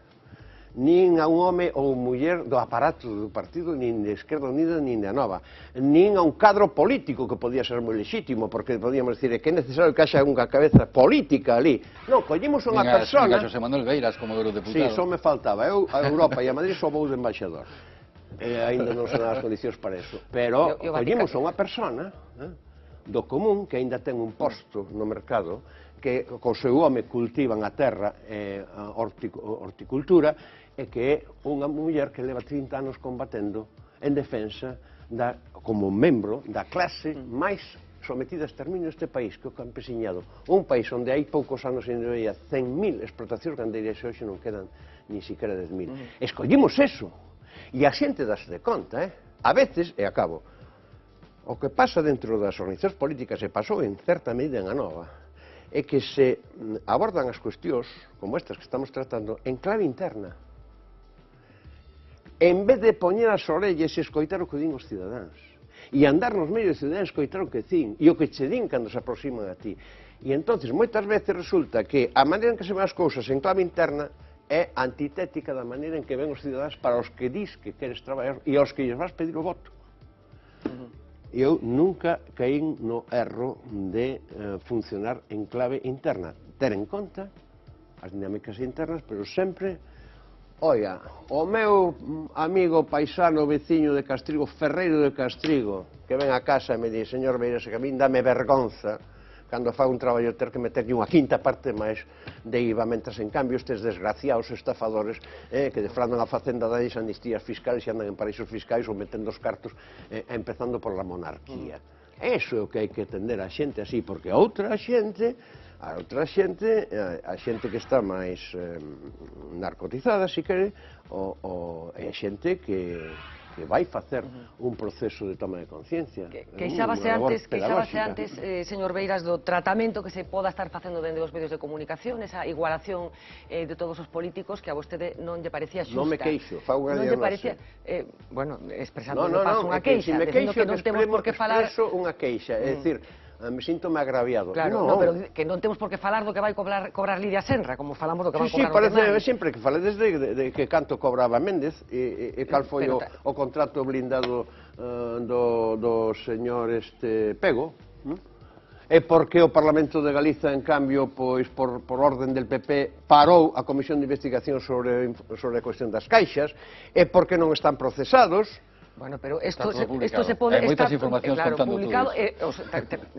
nin a un home ou muller do aparato do partido, nin de Esquerda Unida, nin de Anova, nin a un cadro político que podía ser moi lexítimo, porque podíamos dicir que é necesario que haxa unha cabeza política ali. Non, collimos unha persona... Nin a Xosé Manuel Beiras como eurodeputado. Sí, só me faltaba. Eu a Europa e a Madrid só vou de embaixador. Ainda non son as condicións para eso. Pero collimos unha persona do común que ainda ten un posto no mercado, que co seu home cultivan a terra e a horticultura, e que é unha muller que leva 30 anos combatendo en defensa como membro da clase máis sometida a exterminio neste país, que é o campesiñado. Un país onde hai poucos anos ainda veía 100.000 explotacións gandeiras e hoxe non quedan ni siquiera 10.000. Escollimos eso. E a xente das de conta, a veces, e acabo, o que pasa dentro das organizacións políticas e pasou en certa medida en Anova, é que se abordan as cuestións, como estas que estamos tratando, en clave interna. En vez de poñer as orellas e escoitar o que din os cidadáns. E andar nos medios de cidadáns e escoitar o que din, e o que che din cando se aproximan a ti. E entonces moitas veces resulta que a maneira en que se ven as cousas en clave interna é antitética da maneira en que ven os cidadáns para os que dis que queres traballar e aos que lles vas pedir o voto. Eu nunca caín no erro de funcionar en clave interna. Ter en conta as dinámicas internas, pero sempre, oia, o meu amigo paisano veciño de Castrigo, Ferreiro de Castrigo, que ven a casa e me di, señor Beiras, que a min dame vergonza cando fago un traballo ter que meterlle unha quinta parte máis de IVA, mentras en cambio estes desgraciados estafadores que defraudan a facenda dalles amnistías fiscales e andan en paraísos fiscais ou metendo os cartos, empezando por la monarquía. Eso é o que hai que tender a xente así, porque a xente que está máis narcotizada, si quere, é xente que que vai facer un proceso de toma de conciencia. Queixábase antes, señor Beiras, do tratamento que se poda estar facendo dende os medios de comunicación, esa igualación de todos os políticos que a vostede non lle parecía xusta. Non me queixo, fago unha diagnose. Bueno, expresando de paso unha queixa, dicindo que non temos por que falar... Expreso unha queixa, é dicir, me sinto-me agraviado. Claro, no, pero que non temos por que falar do que vai cobrar Lidia Senra, como falamos do que vai cobrar os demais. Sí, sempre que faledes de que canto cobraba Méndez e cal foi o contrato blindado do señor Pego. E porque o Parlamento de Galiza, en cambio, pois por orden del PP, parou a Comisión de Investigación sobre a cuestión das caixas, e porque non están procesados. Bueno, pero isto se pode... Hai moitas informacións contando publicado,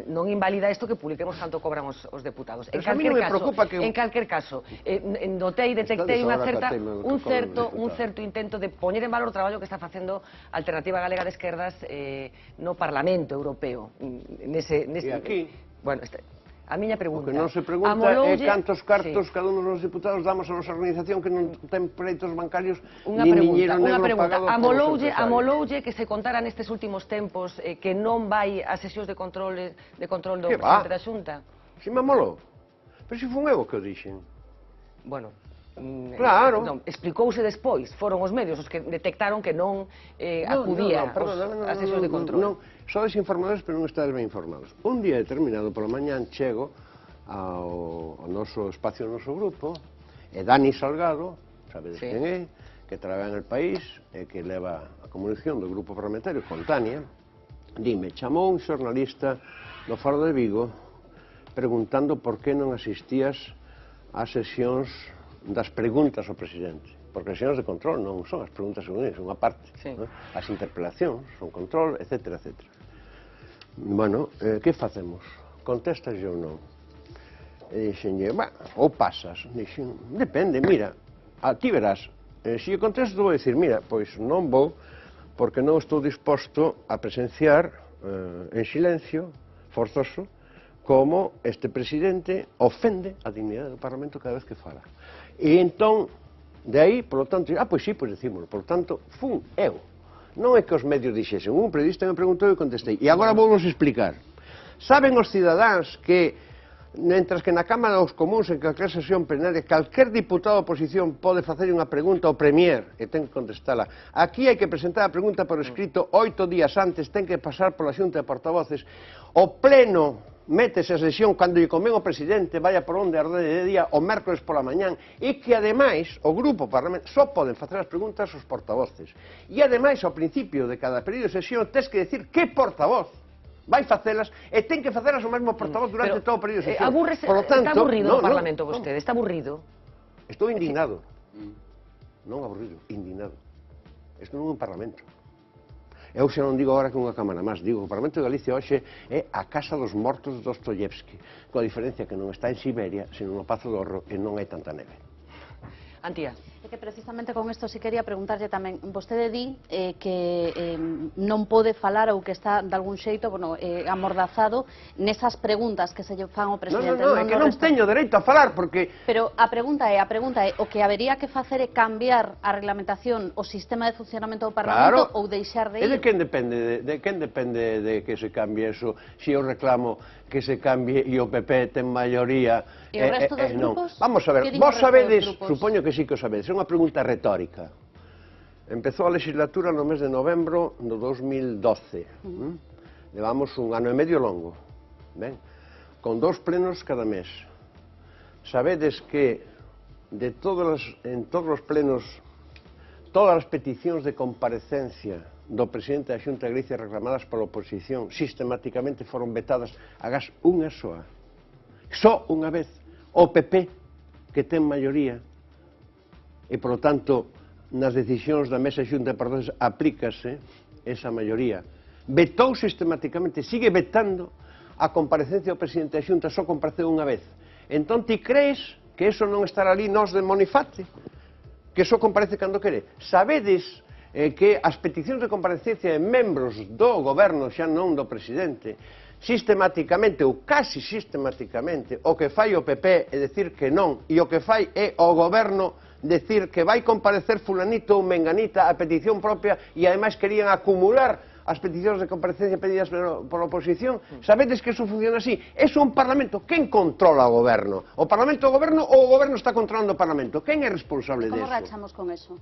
non invalida isto que publiquemos canto cobran os deputados. En calquer caso, notei, detectei un certo intento de poñer en valor o traballo que está facendo a Alternativa Galega de Esquerdas no Parlamento Europeo. E aquí... Bueno, a miña pregunta... O que non se pregunta é cantos cartos cada un dos deputados damos a nosa organización que non ten pleitos bancarios ni niñeiro negro pagado polos empresarios. Amoloulle que se contara nestes últimos tempos que non vai a sesións de control do presidente da Xunta? Si me amolou. Pero se fun eu que o dixen. Bueno... Claro. Explicouse despois, foron os medios os que detectaron que non acudía ás sesións de control. Non, sodes informadores, pero non estades ben informados. Un día determinado, pola mañán, chego ao noso espacio, ao noso grupo, e Dani Salgado, sabedes quen é, que traballa en El País, e que leva a comunicación do grupo parlamentario con Tania, dime, chamou un xornalista do Faro de Vigo preguntando por que non asistías ás sesións das preguntas ao presidente, porque as sesións de control non son as preguntas unidas, son unha parte, as interpelacións son control, etc. Bueno, que facemos? Contestas ou non? E dixenlle, ou pasas, dixen, depende, mira, aquí verás, se eu contesto vou dicir, mira, pois non vou, porque non estou disposto a presenciar en silencio, forzoso, como este presidente ofende a dignidade do Parlamento cada vez que fala. E entón, de aí, polo tanto, pois sí, pois decímoslo, polo tanto, fun eu. Non é que os medios dixesen, un periodista me preguntou e contestei. E agora vou vos explicar. Saben os cidadáns que, mentras que na Cámara dos Comuns, en calquer sesión plenaria, calquer diputado da oposición pode facer unha pregunta ao Premier e ten que contestala. Aquí hai que presentar a pregunta por escrito 8 días antes, ten que pasar pola xunta de portavoces. O pleno métese a sesión cando lle convén o presidente, vaya por onde arde de día, o mércoles pola mañán, e que ademais o grupo parlamentario só poden facer as preguntas aos portavoces. E ademais, ao principio de cada período de sesión, tens que decir que portavoz vai facelas e ten que facelas o mesmo portavoz durante todo o período de sesión. Está aburrido o Parlamento vostede, está aburrido. Estou indignado. Non aburrido, indignado. Isto non é un Parlamento. Eu xa non digo agora que unha cámara máis, digo que o Parlamento de Galicia hoxe é a casa dos mortos de Dostoyevsky, coa diferencia que non está en Siberia, sino no Pazo do Horro e non hai tanta neve. Antía. É que precisamente con isto si quería preguntarlle tamén, vostede di que non pode falar ou que está de algún xeito amordazado nesas preguntas que se lle fan ao presidente. Non, é que non teño dereito a falar porque... Pero a pregunta é, o que habería que facer é cambiar a reglamentación, o sistema de funcionamento do Parlamento ou deixar de ir? E de quen depende de que se cambie eso? Se eu reclamo que se cambie e o PP ten maioría... E o resto dos grupos? Vamos a ver, vos sabedes, supoño que sí que o sabedes, é unha pregunta retórica. Empezou a legislatura no mes de novembro do 2012. Levamos un ano e medio longo, con 2 plenos cada mes. Sabedes que en todos os plenos, todas as peticións de comparecencia do presidente da Xunta de Galicia reclamadas pola oposición sistemáticamente foron vetadas agás unha soa. Só unha vez o PP, que ten maioría, e, por lo tanto, nas decisións da Mesa Xunta de Portavoces aplícase esa maioría. Vetou sistemáticamente, sigue vetando a comparecencia do presidente da Xunta, só compareceu unha vez. Entón, ti crees que eso non estará ali nos de Monifate? Que só comparece cando quere? Sabedes que as peticións de comparecencia de membros do goberno, xa non do presidente, sistemáticamente, ou casi sistemáticamente, o que fai o PP é decir que non, e o que fai é o goberno decir que vai comparecer fulanito ou menganita a petición propia e ademais querían acumular as peticións de comparecencia pedidas pola oposición. Sabedes que iso funciona así? Iso é un Parlamento. Quen controla o goberno? O Parlamento o goberno ou o goberno está controlando o Parlamento? Quen é responsable disso? Como rachamos con eso?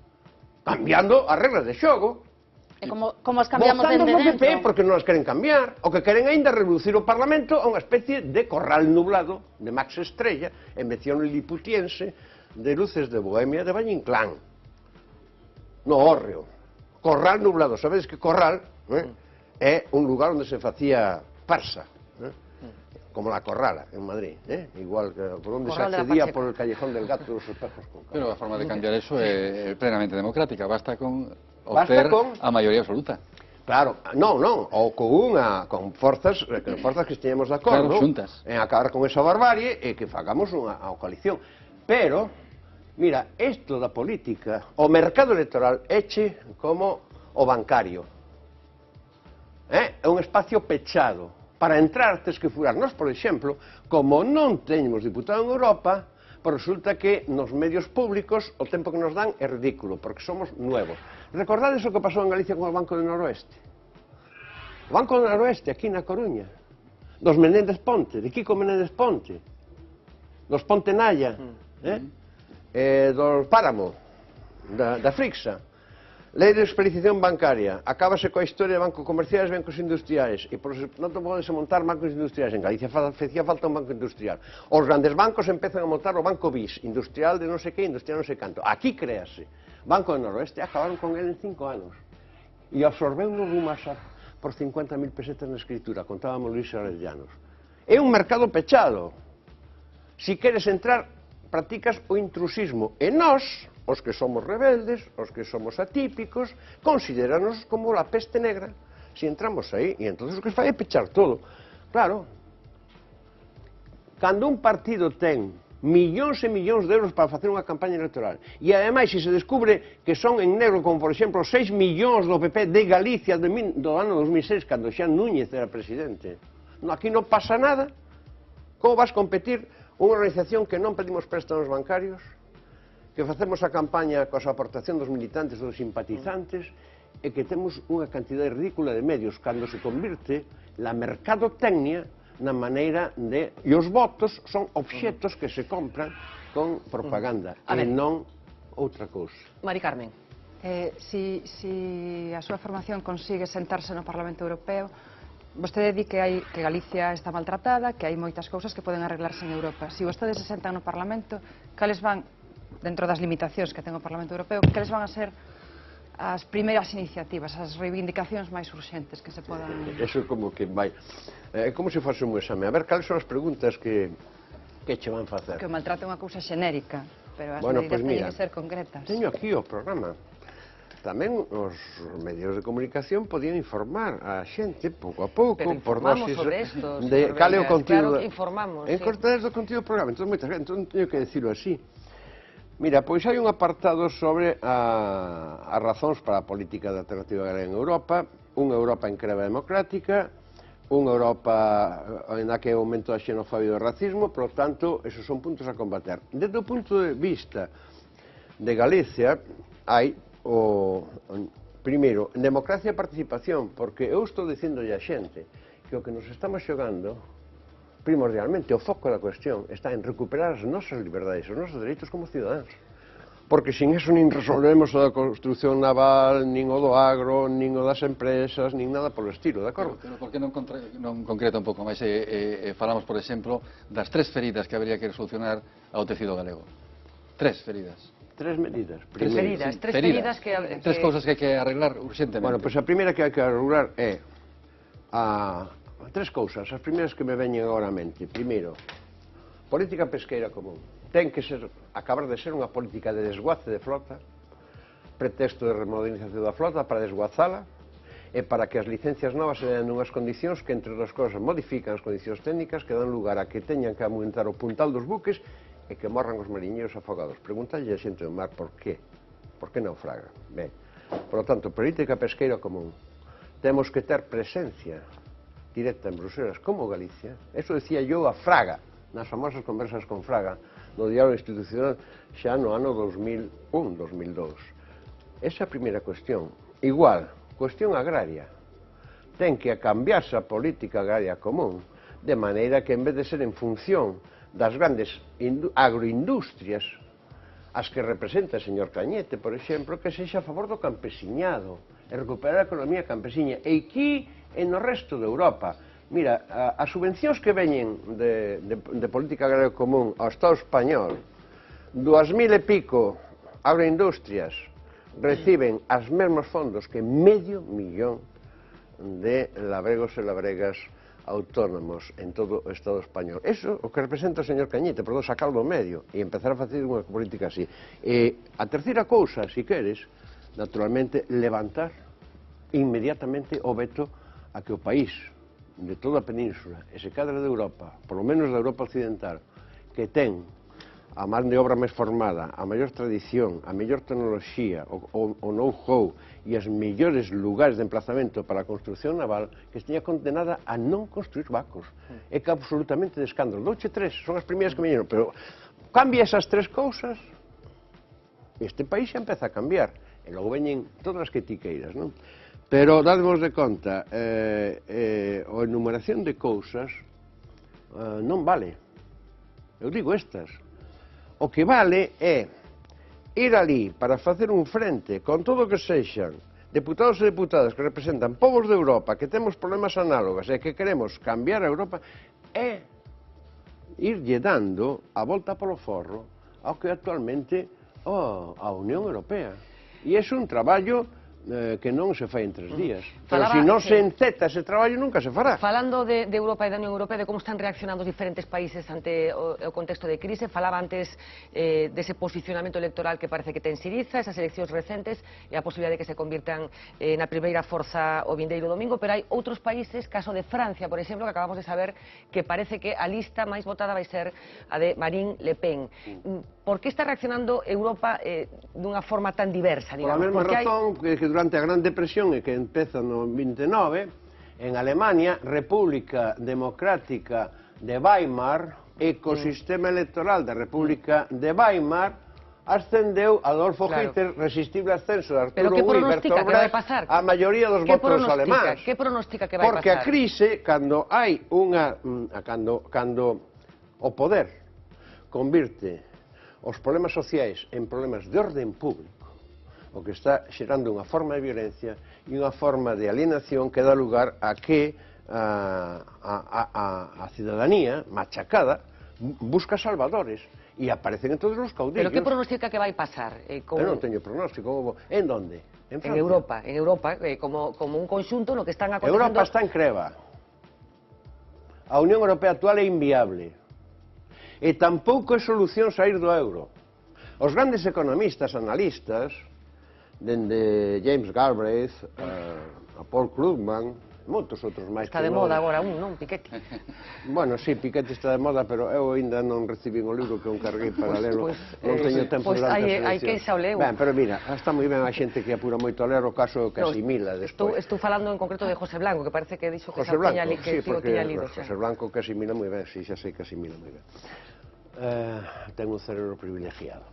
Cambiando as reglas de xogo. E como as cambiamos dentro? dende Votando no PP porque non as queren cambiar. O que queren ainda é reducir o Parlamento a unha especie de corral nublado de Max Estrella, invención liliputiense, de luces de Bohemia de Valle Inclán. No hórreo. Corral nublado. Sabedes que corral é un lugar onde se facía farsa, como la Corrala en Madrid, igual que por onde se accedía por el callejón del gato dos espejos con Pero a forma de cambiar eso é plenamente democrática, basta con obter a maioría absoluta. Claro, non, ou con forzas que esteñamos de acordo en acabar con esa barbarie e que fagamos unha coalición. Pero, mira, isto da política, o mercado electoral eche como o bancario. É un espacio pechado. Para entrar tes que furar. Nós, por exemplo, como non teñemos diputado en Europa, pois resulta que nos medios públicos o tempo que nos dan é ridículo, porque somos nuevos. Recordades o que pasou en Galicia con o Banco do Noroeste? O Banco do Noroeste, aquí na Coruña, dos Menéndez Ponte, de Kiko Menéndez Ponte, dos Ponte Naya, dos Páramo, da Frixa. Lei de experienciación bancaria, acábase coa historia de bancos comerciais e bancos industriais, e por non podese montar bancos industriais. En Galicia facía falta un banco industrial. Os grandes bancos empezan a montar o banco BIS, industrial de non sei que, industrial non sei canto. Aquí créase. Banco do Noroeste, acabaron con ele en 5 anos. E absorbeu un Rumasa por 50.000 pesetas na escritura, contábamos Luis Arellanos. É un mercado pechado. Si queres entrar, practicas o intrusismo. E nós, os que somos rebeldes, os que somos atípicos, considéranos como a peste negra se entramos aí, e entón o que fai é pechar todo. Claro, cando un partido ten millóns e millóns de euros para facer unha campaña electoral, e ademais se se descubre que son en negro, como por exemplo 6 millóns do PP de Galicia do ano 2006, cando xa Núñez era presidente, aquí non pasa nada. Como vas competir unha organización que non pedimos préstamos bancarios, que facemos a campaña coa aportación dos militantes ou dos simpatizantes e que temos unha cantidade ridícula de medios cando se convirte la mercadotecnia na maneira de... E os votos son obxetos que se compran con propaganda e non outra cousa. Mari Carmen. Si a súa formación consigue sentarse no Parlamento Europeo, vostede di que Galicia está maltratada, que hai moitas cousas que poden arreglarse en Europa. Si vostedes se sentan no Parlamento, cales van, dentro das limitacións que ten o Parlamento Europeo, cales van a ser as primeiras iniciativas, as reivindicacións máis urxentes que se podan... Eso é como que vai... É como se fose un exame. A ver, cales son as preguntas que che van facer? Que o maltrato é unha cousa xenérica, pero as medidas teñen que ser concretas. Teño aquí o programa. Tamén os medios de comunicación podían informar a xente pouco a pouco. Pero informamos sobre isto, cal é o contido. Claro que informamos. En cortades do contido do programa. Entón, teño que decirlo así. Mira, pois hai un apartado sobre as razóns para a política de alternativa galega en Europa, unha Europa en creva democrática, unha Europa na que aumento a xenofobia e o racismo, por lo tanto, esos son puntos a combater. Desde o punto de vista de Galicia, hai primeiro, democracia e participación, porque eu estou dicindo a xente que o que nos estamos xogando primordialmente, o foco da cuestión está en recuperar as nosas liberdades, os nosos dereitos como cidadáns. Porque sin eso nin resolvemos o da construcción naval, nin o do agro, nin o das empresas, nin nada polo estilo, de acordo? Pero por que non concreta un pouco máis falamos, por exemplo, das 3 feridas que habría que solucionar ao tecido galego? 3 feridas. 3 medidas. Tres feridas que... 3 cousas que hai que arreglar urxentemente. Bueno, pois a primeira que hai que arreglar é 3 cousas, as primeiras que me veñen agora a mente. Primeiro, política pesqueira común. Ten que acabar de ser unha política de desguace de flota, pretexto de remodernización da flota para desguazala, e para que as licencias novas se den nunhas condicións que, entre outras cousas, modifican as condicións técnicas que dan lugar a que teñan que aumentar o puntal dos buques e que morran os mariñeiros afogados. Preguntalle a xente do mar por qué. Por que naufraga? Ben, por lo tanto, política pesqueira común. Temos que ter presencia directa en Bruselas como Galicia, eso decía yo a Fraga, nas famosas conversas con Fraga, no diálogo institucional xa no ano 2001, 2002. Esa é a primeira cuestión. Igual, cuestión agraria. Ten que cambiarse a política agraria común, de maneira que en vez de ser en función das grandes agroindustrias, as que representa o señor Cañete, por exemplo, que sexa a favor do campesiñado, e recuperar a economía campesiña. E aquí, e no resto de Europa, mira, as subvencións que veñen de política agraria común ao Estado español, 2.000 e pico agroindustrias reciben as mesmos fondos que medio millón de labregos e labregas autónomos en todo o Estado español. Eso o que representa o señor Cañete, por sacarlo do medio e empezar a facer unha política así. E a terceira cousa, si queres, naturalmente, levantar inmediatamente o veto a que o país de toda a península, e se cadra de Europa, polo menos da Europa occidental, que ten a man de obra máis formada, a maior tradición, a mellor tecnoloxía, o know-how e os mellores lugares de emplazamento para a construcción naval, que esteña condenada a non construir barcos. É que absolutamente de escándalo. Douche tres, son as primeiras que me dieron, pero cambia esas tres cousas, este país xa empeza a cambiar, e logo veñen todas as que ti queiras, non? Pero, dademos de conta, a enumeración de cousas non vale. Eu digo estas. O que vale é ir ali para facer un frente con todo o que sexan deputados e deputadas que representan povos de Europa, que temos problemas análogos e que queremos cambiar a Europa, é irlle dando a volta polo forro ao que actualmente a Unión Europea. E é un traballo que non se fai en 3 días. Pero se non se enceta ese traballo, nunca se fará. Falando de Europa e da Unión Europea, de como están reaccionando os diferentes países ante o contexto de crise, falaba antes dese posicionamento electoral que parece que ten Siriza, esas eleccións recentes e a posibilidade de que se convirtan na primeira forza o vindeiro domingo, pero hai outros países, caso de Francia, por exemplo, que acabamos de saber que parece que a lista máis votada vai ser a de Marine Le Pen. Por que está reaccionando Europa dunha forma tan diversa, digamos? Por a mesma razón que durante a Gran Depresión e que empeza no 29, en Alemania, República Democrática de Weimar, ecosistema electoral da República de Weimar, ascendeu Adolfo Hitler, resistible ascenso de Arturo Wilberto Brecht, a maioría dos votos alemáns. Que pronostica que vai pasar? Porque a crise, cando hai unha... Cando o poder convirte os problemas sociais en problemas de orden público, o que está xerando unha forma de violencia e unha forma de alienación que dá lugar a que a cidadanía machacada busca salvadores e aparecen en todos os caudillos. Pero que pronostica que vai pasar? Eu non teño pronóstico. En donde? En Europa, como un conxunto no que están acontecendo... Europa está en creva. A Unión Europea actual é inviable. E tampouco é solución sair do euro. Os grandes economistas, analistas, dende James Galbraith, a Paul Krugman, moitos outros máis. Está de moda agora non, Piketty? Bueno, sí, Piketty está de moda, pero eu ainda non recibín o libro que eu encarguei para lelo. Non teño tempo durante as eleccións. Hai que xa o leu. Ben, pero mira, está moi ben a xente que apura moito a ler, o caso que asimila despois. Estou falando en concreto de José Blanco, que parece que dixo que xa tiña lido. José Blanco que asimila moi ben, sí, xa sei que asimila moi ben. Ten un cerebro privilegiado.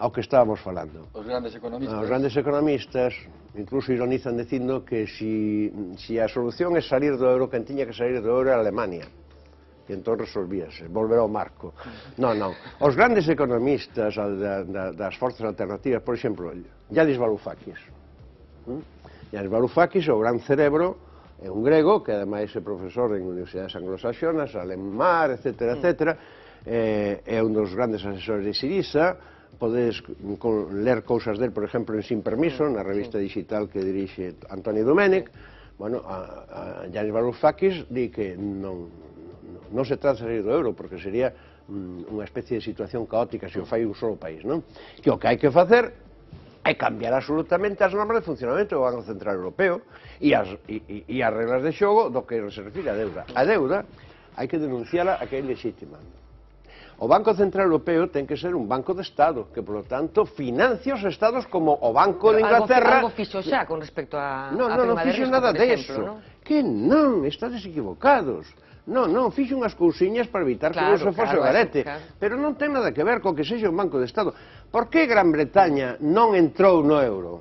Ao que estábamos falando. Os grandes economistas. Os grandes economistas incluso ironizan dicindo que si a solución é salir do euro, quen tiña que salir do euro é Alemania. E entón resolvíase, volver ao marco. Non. Os grandes economistas das forzas alternativas, por exemplo, Yanis Varoufakis. Yanis Varoufakis, o gran cerebro, é un grego que ademais é profesor en universidades anglosaxonas, Alemar, etc. É un dos grandes asesores de Siriza. Podedes ler cousas del, por exemplo, en Sin Permiso, na revista digital que dirixe Antoni Domènech. Bueno, a Yanis Varoufakis di que non se trata de sair do euro, porque sería unha especie de situación caótica se o fai un solo país, non? Que o que hai que facer é cambiar absolutamente as normas de funcionamento do Banco Central Europeo e as reglas de xogo do que se refire a deuda. A deuda hai que denunciala a que é legítima. O Banco Central Europeo ten que ser un banco de Estado, que, por lo tanto, financia os Estados como o Banco de Inglaterra... Algo fixo xa con respecto a non fixo nada deso. Que non, estades equivocados. Non, fixo unhas cousiñas para evitar que non se fose o garete. Pero non ten nada que ver co que sexa un banco de Estado. Por que Gran Bretaña non entrou no euro?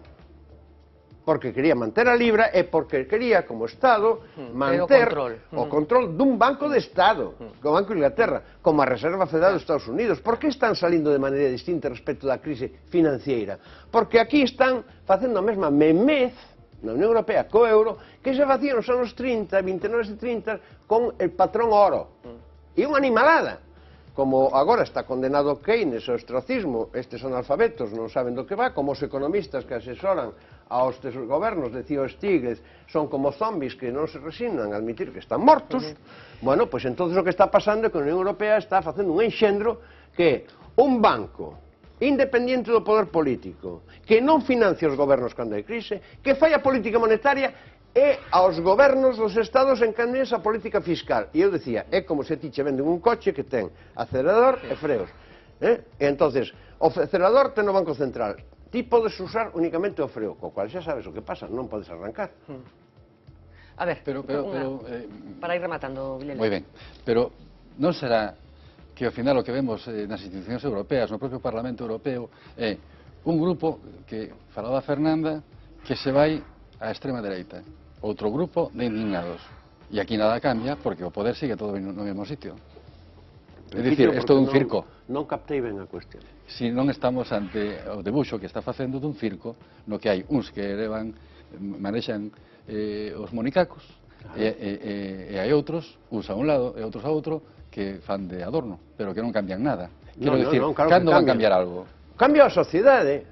Porque quería manter a libra e porque quería, como Estado, manter o control dun banco de Estado, como o Banco de Inglaterra, como a Reserva Federal dos Estados Unidos. Por que están salindo de maneira distinta respecto da crise financiera? Porque aquí están facendo a mesma memez na Unión Europea co euro que se facía nos anos 30, 29 e 30 con el patrón oro. E unha animalada. Como agora está condenado Keynes ao ostracismo, estes analfabetos non saben do que va, como os economistas que asesoran aos gobernos, decía Stiglitz, son como zombies que non se resignan a admitir que están mortos. Bueno, pois entonces o que está pasando é que a Unión Europea está facendo un enxendro que un banco independiente do poder político, que non financia os gobernos cando hai crise, que fai a política monetaria e aos gobernos dos estados encanden esa política fiscal. E eu decía, é como se ti che venden un coche que ten acelerador e freos. E entonces, o acelerador ten o Banco Central. Ti podes usar únicamente o freo, co cual xa sabes o que pasa, non podes arrancar. A ver, para ir rematando, Vilelena. Moi ben, pero non será que ao final o que vemos nas institucións europeas, no propio Parlamento Europeo, é un grupo que falaba Fernanda que se vai á extrema dereita, outro grupo de indignados. E aquí nada cambia porque o poder sigue todo no mesmo sitio. É dicir, é todo un circo. Non captei ben a cuestión. Si non estamos ante o debuxo que está facendo dun circo no que hai uns que manexan os monicacos e hai outros, uns a un lado e outros a outro, que fan de adorno, pero que non cambian nada. Quero dicir, cando van cambiar algo? Cambia a sociedade.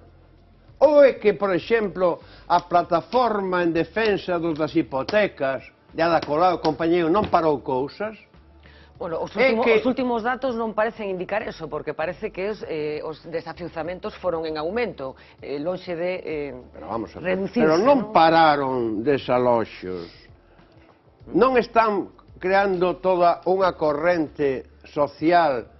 Ou é que, por exemplo, a plataforma en defensa das hipotecas de Ada Colau e compañeiro non parou cousas? Bueno, os últimos datos non parecen indicar eso, porque parece que os desafiuzamentos foron en aumento, lonxe de reducirse. Pero non pararon desaloxos. Non están creando toda unha corrente social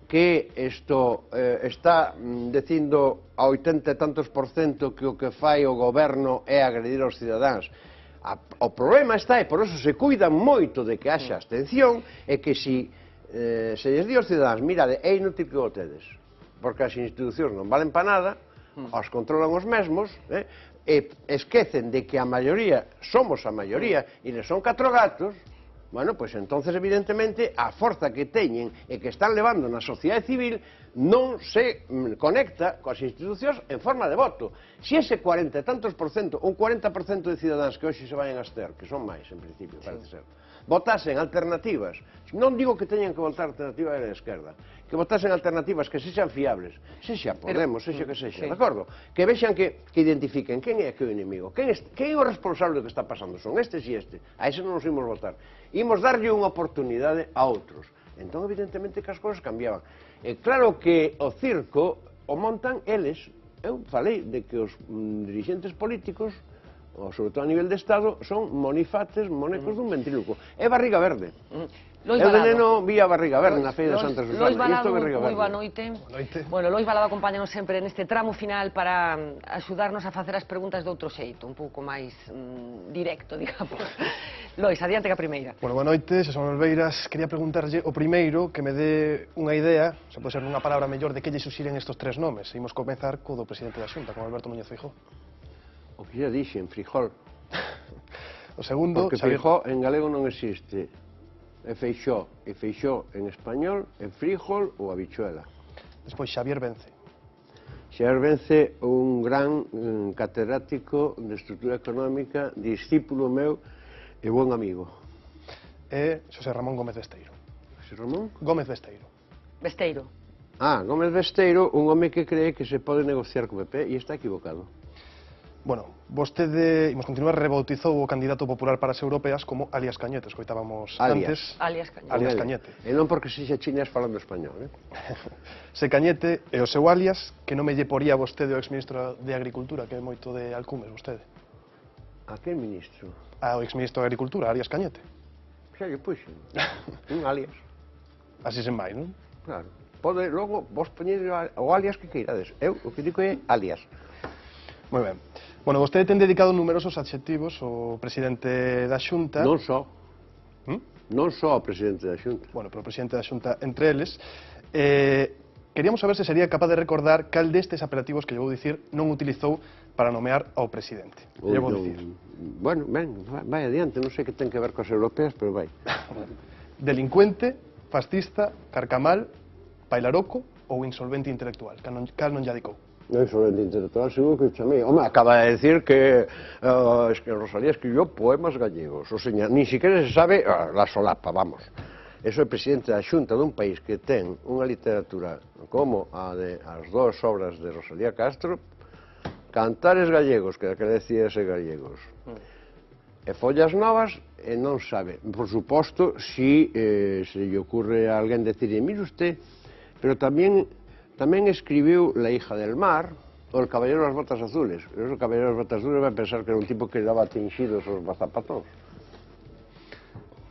que isto está dicindo a 80 e tantos % que o que fai o goberno é agredir aos cidadáns. O problema está, e por eso se cuidan moito de que haxa abstención, é que se lles di aos cidadáns, mirade, é inútil que votedes, porque as institucións non valen para nada, os controlan os mesmos, e esquecen de que a maioría, somos a maioría, e les son 4 gatos. Bueno, pois entonces, evidentemente, a forza que teñen e que están levando na sociedade civil non se conecta coas institucións en forma de voto. Se ese 40 e tantos %, un 40% de cidadáns que hoxe se vayan a abster, que son máis, en principio, parece ser, votasen alternativas, non digo que teñan que votar alternativa da esquerda, que votasen alternativas que sexan fiables, sexa Podemos, sexa que sexa, de acordo? Que vexan que identifiquen quen é que o inimigo, quen é o responsable do que está pasando, son estes e este, a ese non nos imos votar. Imos darlle unha oportunidade a outros. Entón, evidentemente, que as cousas cambiaban. E claro que o circo o montan eles. Eu falei de que os dirixentes políticos, sobre todo a nivel de Estado, son monifates, monecos dun ventríloco. É barriga verde. Eu de neno vi a barriga verde na Feira de Santa Susana. Lois Balado, moi boa noite. Bueno, Lois Balado acompáñanos sempre neste tramo final para axudarnos a facer as preguntas de outro xeito, un pouco máis directo, digamos. Lois, adiante que a primeira. Bueno, boa noite, Xesón Olveiras. Quería preguntarlle o primeiro que me dé unha idea, se pode ser nunha palabra mellor, de que lle suxiren estes 3 nomes. Imos comezar co do presidente da Xunta, con Alberto Núñez Feijóo. O que xa dixen, frijol. O segundo... Porque frijol en galego non existe. É feixó, e feixó en español é frijol ou habichuela. Despois Xavier Vence. Xavier Vence, un gran catedrático de estrutura económica, discípulo meu e bon amigo. E Xosé Ramón Gómez Besteiro. Xosé Ramón? Gómez Besteiro. Besteiro. Gómez Besteiro, un home que cree que se pode negociar co PP e está equivocado. Bueno, vostede, imos continuar, rebautizou o candidato popular para as europeas como Alias Cañete, escoitábamos antes. Alias Cañete. Alias Cañete. E non porque sexa chinas falando español, Se Cañete e o seu alias, que non me lle poría vostede o exministro de Agricultura, que é moito de alcumes, vostede. A que ministro? O exministro de Agricultura, Alias Cañete. Xa lle puxen. Un alias. Así sen vai, non? Claro. pode logo vos poñer o alias que queirades. Eu o que digo é alias. Moi ben. Bueno, vostede ten dedicado numerosos adxectivos ao presidente da Xunta. Non só. Non só ao presidente da Xunta. Bueno, pero o presidente da Xunta entre eles. Queríamos saber se sería capaz de recordar cal destes apelativos que lle vou dicir non utilizou para nomear ao presidente. Lle vou dicir. Bueno, ben, vai adiante, non sei que ten que ver coas europeas, pero vai. Delincuente, fascista, carcamal, bailaroco ou insolvente intelectual. Cal non lle adicou? Non insolvente intelectual, seguro que chamei. Home, acaba de decir que Rosalía escribió poemas gallegos. O sea, ni siquiera se sabe la solapa, vamos. Eso é presidente da Xunta dun país que ten unha literatura como as dúas obras de Rosalía Castro, Cantares gallegos, que decía ese gallegos, e Follas novas, e non sabe. Por suposto, si se lle ocurre a alguén decirle, mire usted, pero tamén escribiu La hija del mar, o El caballero de las botas azules. El caballero de las botas azules vai pensar que era un tipo que daba tinxidos aos zapatóns.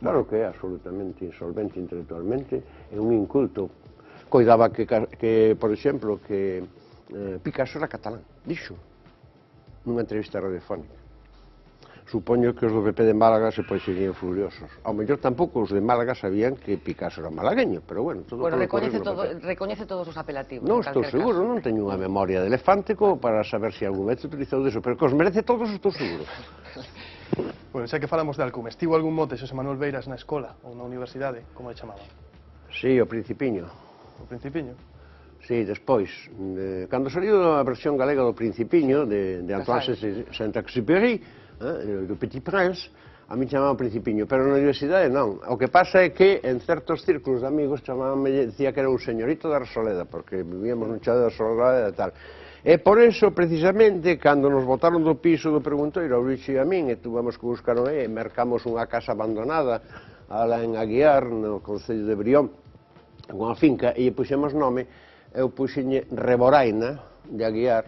Claro que é absolutamente insolvente intelectualmente, é un inculto. Coidaba que por exemplo, que Picasso era catalán, dixo, nunha entrevista radiofónica. Supoño que os do PP de Málaga se serían furiosos. Ao mellor tampouco os de Málaga sabían que Picasso era malagueño, pero bueno, todo recoñece todos os apelativos. Non estou seguro, non teño unha memoria de elefante como para saber se algún vez utilizou deso, pero que os merece todos estou seguro. Bueno, xa que falamos de alcume, estivo algún mote Xosé Manuel Beiras na escola ou na universidade, como le chamaban? Sí, o Principiño. O Principiño? Sí, despois, cando saliu a versión galega do Principiño, de Antoine Saint-Exupéry, do Petit Prince, a mí chamaban Principiño, pero na universidade non. O que pasa é que en certos círculos de amigos chamabanme, decía que era un señorito da Arsoleda, porque vivíamos nun chade da Arsoleda e tal. E por eso, precisamente, cando nos botaron do piso do preguntoiro, a Luís e a min, e tuvamos que buscar e mercamos unha casa abandonada alá en Aguiar, no concello de Brión, unha finca, e puxemos nome, eu puxenlle Reboraina, de Aguiar,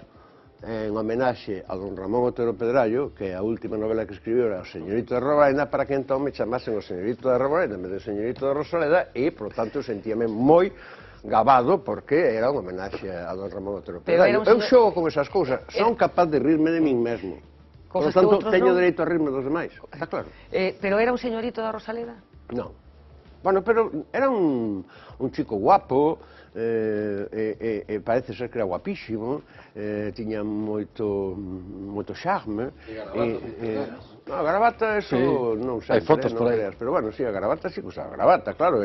en homenaxe a don Ramón Otero Pedrallo, que a última novela que escribiu era O señorito de Reboraina, para que entón me chamasen o señorito de Reboraina, en vez de señorito de Rosaleda, e, por tanto, sentíame moi gabado, porque era un homenaxe a don Ramón Otero Pedrallo. Eu xogo con esas cousas, son capaz de rirme de min mesmo. Por tanto, teño dereito a rirme dos demais, está claro. Pero era un señorito da Rosaleda? Non. Bueno, pero era un chico guapo, parece ser que era guapísimo, tiña moito charme. A gravata, eso non sei, non creas, pero bueno, sí, a gravata sí que usaba gravata, claro,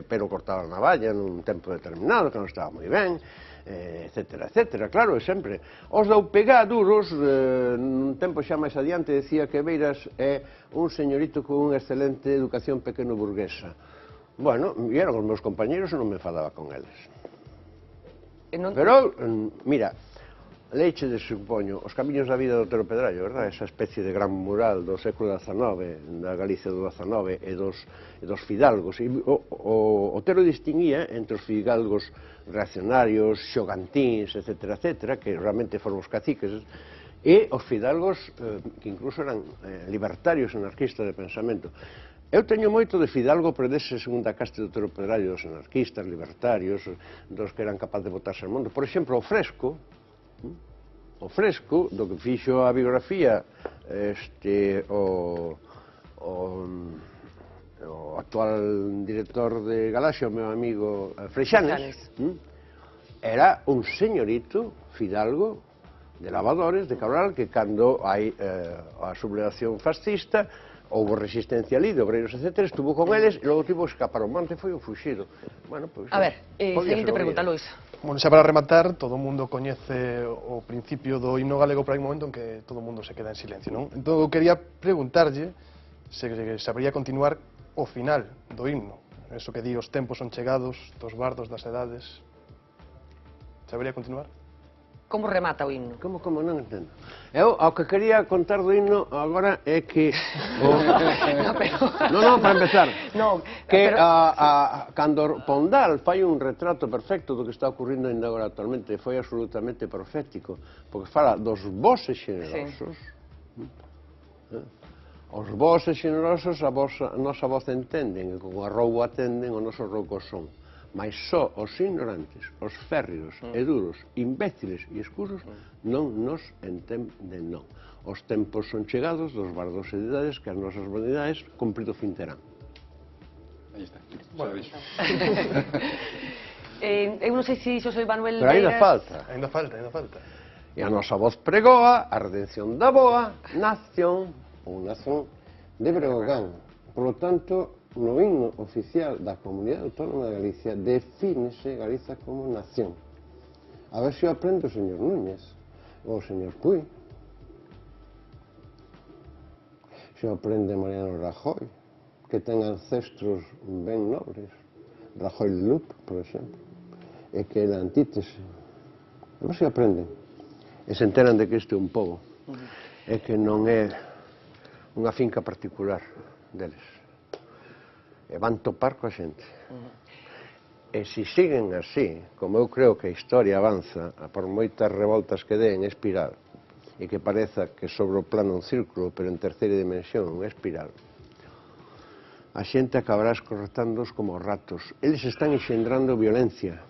pero cortaba a navalla nun tempo determinado, que non estaba moi ben, etcétera, etcétera, claro, e sempre. Os dou pegaduros, nun tempo xa máis adiante, decía que Beiras é un señorito con unha excelente educación pequeno burguesa. Bueno, e eran os meus compañeros e non me enfadaba con eles. Pero, mira, leiche de, supoño, Os camiños da vida do Otero Pedrallo, verdad? Esa especie de gran mural do século XIX, da Galicia do XIX e dos fidalgos. O Otero distinguía entre os fidalgos reaccionarios, xogantíns, etcétera, etcétera, que realmente foron os caciques, e os fidalgos que incluso eran libertarios, anarquistas de pensamento. Eu teño moito de fidalgo, pero dese segunda caste do Otero Pedrallo, dos anarquistas, libertarios, dos que eran capaces de botarse ao mundo. Por exemplo, o Fresco, do que fixo a biografía o actual director de Galaxia, o meu amigo Freixanes, era un señorito fidalgo de lavadores, de Cabral, que cando hai a sublevación fascista, houve resistencia ali, de obreiros, etc., estuvo con eles, e logo tivo que escapar ao monte, foi un fuxido. Bueno, a ver, seguinte pregunta, Luís. Bueno, xa para rematar, todo o mundo coñece o principio do himno galego, pero hai un momento en que todo o mundo se queda en silencio, non? Entón, eu quería preguntarlle se sabría continuar o final do himno. Eso que di, os tempos son chegados, dos bardos das edades. Sabría continuar? Como remata o himno? Como non entendo. Eu, ao que quería contar do himno agora é que... Non, para empezar. Que cando Pondal fai un retrato perfecto do que está ocurrindo ainda agora actualmente, foi absolutamente profético, porque fala dos voces xenerosos. Os voces xenerosos a nosa voz entenden, e con a roubo atenden o noso rouco son. mas só os ignorantes, os férreos e duros, imbéciles e escuros non nos entenden, non. Os tempos son chegados dos bardos e idades que as nosas vanidades cumprido fin terán. Aí está. Bueno. Eu non sei se Xosé Manuel Pero ainda falta. Ainda falta. E a nosa voz pregoa a redención da boa nación, ou nación de Breogán. Por lo tanto, no himno oficial da Comunidade Autónoma de Galicia defínese Galicia como nación. A ver se o aprende o señor Núñez ou o señor Puig. Se o aprende Mariano Rajoy, que ten ancestros ben nobres. Rajoy Lup, por exemplo, e que é a antítese. A ver se o aprenden. E se enteran de que este é un pobo, e que non é unha finca particular deles. E van topar coa xente. E se siguen así, como eu creo que a historia avanza, por moitas revoltas que den espiral, e que pareza que sobre o plano un círculo, pero en terceira dimensión un espiral, a xente acabará escorretándoos como ratos. Eles están enxendrando violencia,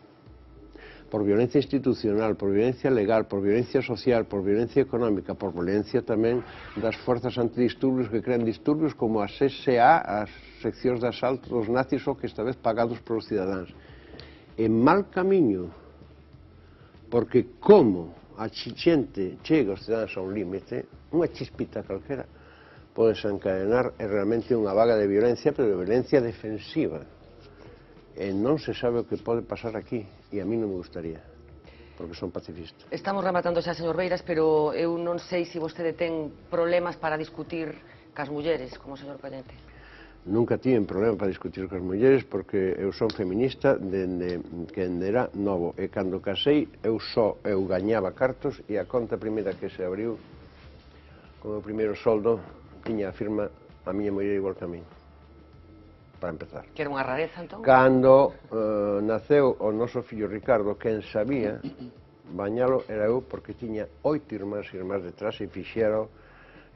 por violencia institucional, por violencia legal, por violencia social, por violencia económica, por violencia tamén das forzas antidisturbios que crean disturbios como as SA, as seccións de asalto dos nazis, ou que esta vez pagados polos cidadáns. En mal camiño, porque como a xente chega aos cidadáns a un límite, unha chispita calquera pode desencadenar realmente unha vaga de violencia, pero de violencia defensiva. E non se sabe o que pode pasar aquí, e a mí non me gustaría, porque son pacifista. Estamos rematando xa, señor Beiras, pero eu non sei se vostede ten problemas para discutir cas mulleres, como o señor Pallete. Nunca tiven problema para discutir cas mulleres, porque eu son feminista dende que era novo, e cando casei eu gañaba cartos, e a conta primeira que se abriu con o primeiro soldo tiña a firma a miña muller igual que a min, para empezar. Que era unha rareza, entón? Cando naceu o noso fillo Ricardo, quen sabía bañalo era eu, porque tiña 8 irmáns detrás, e fixero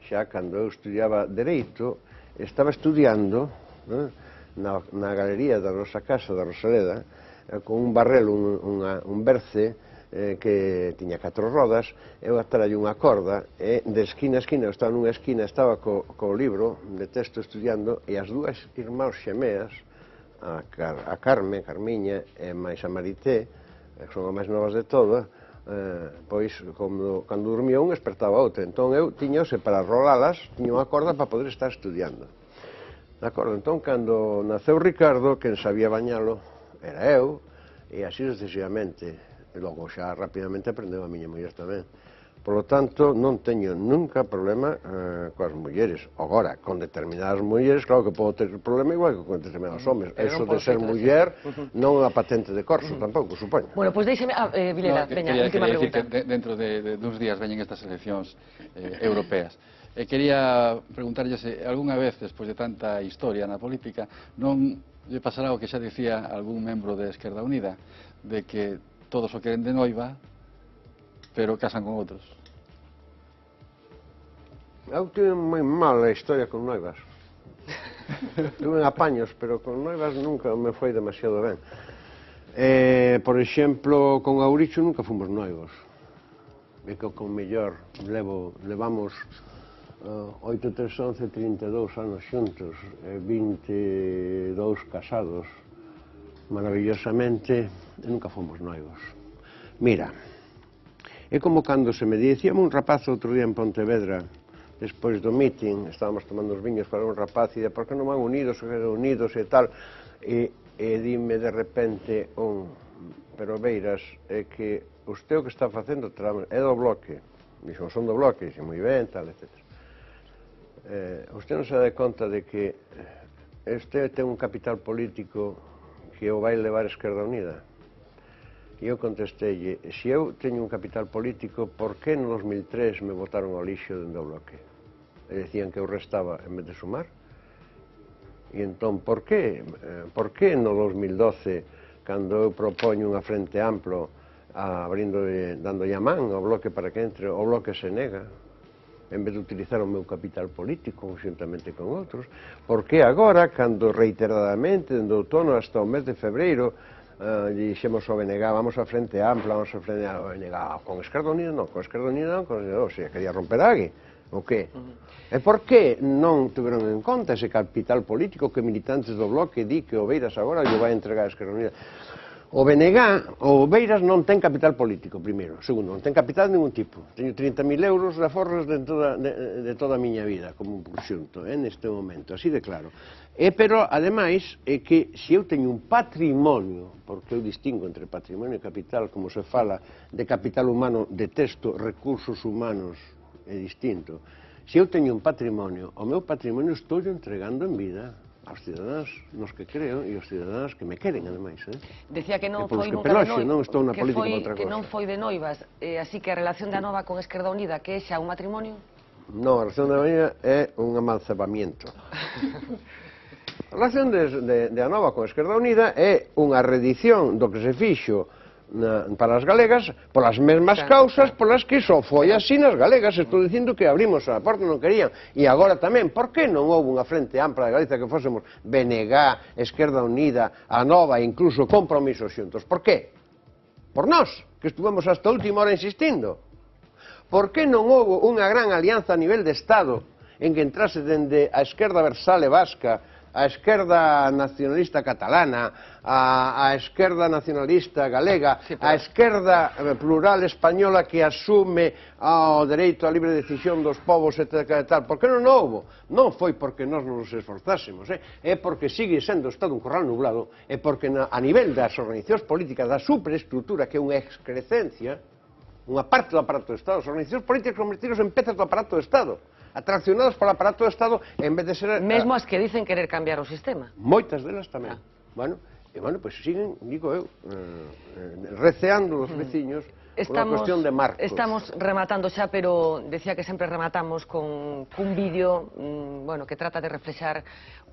xa cando eu estudiaba Dereito, estaba estudiando na galería da nosa casa da Rosaleda, con un barrel, un berce, que tiña 4 rodas, eu ataralle unha corda, e de esquina a esquina, eu estaba nunha esquina, estaba co libro de texto estudiando, e as dúas irmãos xemeas, a Carmiña, e máis a Marité, que son as máis novas de todas, pois, cando dormía un, espertaba outra. Entón, eu tiñose para rolalas, tiña unha corda para poder estar estudiando. De acordo? Entón, cando naceu Ricardo, quen sabía bañalo era eu, e así sucesivamente. E logo xa rapidamente aprendeu a miña muller tamén. Por lo tanto, non teño nunca problema coas mulleres. Agora, con determinadas mulleres, claro que podo ter problema igual que con determinados homes. Eso de ser muller non é unha patente de corso, tampouco, supoño. Bueno, pois deixeme... Vilela, veña, última pregunta. Dentro de uns días veñen estas eleccións europeas. Quería preguntarlle se algunha vez, despois de tanta historia na política, non lle pasará o que xa dicía algún membro de Esquerda Unida, de que todos o queren de noiva, pero casan con outros. Eu tive moi mala historia con noivas. Tuve apaños, pero con noivas nunca me foi demasiado ben. Por exemplo, con Auricho nunca fomos noivos. E que con mellor levamos 8, 3, 11, 32 anos xuntos, 22 casados, maravillosamente, e nunca fomos noivos. Mira, é como cando se me dicíame un rapaz outro día en Pontevedra, despois do meeting, estábamos tomando os viños para un rapaz, e de por que non van unidos e tal, e dime de repente pero Beiras, é que usted o que está facendo é do Bloque. Dixo, son do Bloque, dixo, moi ben, tal, etc. Usted non se dá conta de que este ten un capital político que o vai levar a Esquerda Unida. E eu contestei, se eu teño un capital político, por que no 2003 me botaron ao lixo dentro do Bloque? E decían que eu restaba en vez de sumar. E entón, por que no 2012, cando eu propoño unha frente amplo, dándolle a man ao Bloque para que entre, o Bloque se nega, en vez de utilizar o meu capital político conjuntamente con outros? Por que agora, cando reiteradamente, dende o outono hasta o mes de febreiro, dixemos ao BNG, vamos a Frente Ampla, vamos a Frente ao BNG, con Esquerda Unida non, con Esquerda Unida non, o sea, quería romper aquí, o que? E por que non tiveron en conta ese capital político que militantes do Bloque di que o Beiras agora lle vai entregar a Esquerda Unida? O BNG, o Beiras non ten capital político, primeiro. Segundo, non ten capital de ningún tipo. Teño 30.000 euros de aforros de toda a miña vida, como un xunto, neste momento, así de claro. Pero, ademais, é que se eu teño un patrimonio, porque eu distingo entre patrimonio e capital, como se fala de capital humano, detesto recursos humanos, é distinto. Se eu teño un patrimonio, o meu patrimonio estou entregando en vida aos cidadáns nos que creo e aos cidadáns que me queren, ademais. Decía que non foi nunca de noivas, que non foi de noivas, así que a relación de Anova con Esquerda Unida, que é xa un matrimonio? Non, a relación de Anova é un amancebamiento. A relación de Anova con Esquerda Unida é unha reedición do que se fixo para as galegas, polas mesmas causas polas que só foi así nas galegas. Estou dicindo que abrimos a porta, non querían. E agora tamén, por que non houve unha Frente Ampla de Galicia que fósemos BNG, Esquerda Unida, Anova e incluso Compromiso xuntos? Por que? Por nós, que estuvemos hasta a última hora insistindo. Por que non houve unha gran alianza a nivel de Estado en que entrase dende a esquerda versale vasca, a esquerda nacionalista catalana, a esquerda nacionalista galega, a esquerda plural española que asume o dereito á libre decisión dos povos, etc. Por que non houve? Non foi porque nós non nos esforzásemos, é porque sigue sendo o Estado un corral nublado, é porque a nivel das organizacións políticas, da superestrutura, que é unha excrecencia, unha parte do aparato do Estado, as organizacións políticas convertidos en pezas do aparato do Estado, atraccionados polo aparato do Estado en vez de ser... Mesmo as que dicen querer cambiar o sistema. Moitas delas tamén. Bueno, pois siguen, digo eu, receando os veciños unha cuestión de marcos. Estamos rematando xa, pero decía que sempre rematamos con un vídeo que trata de reflexar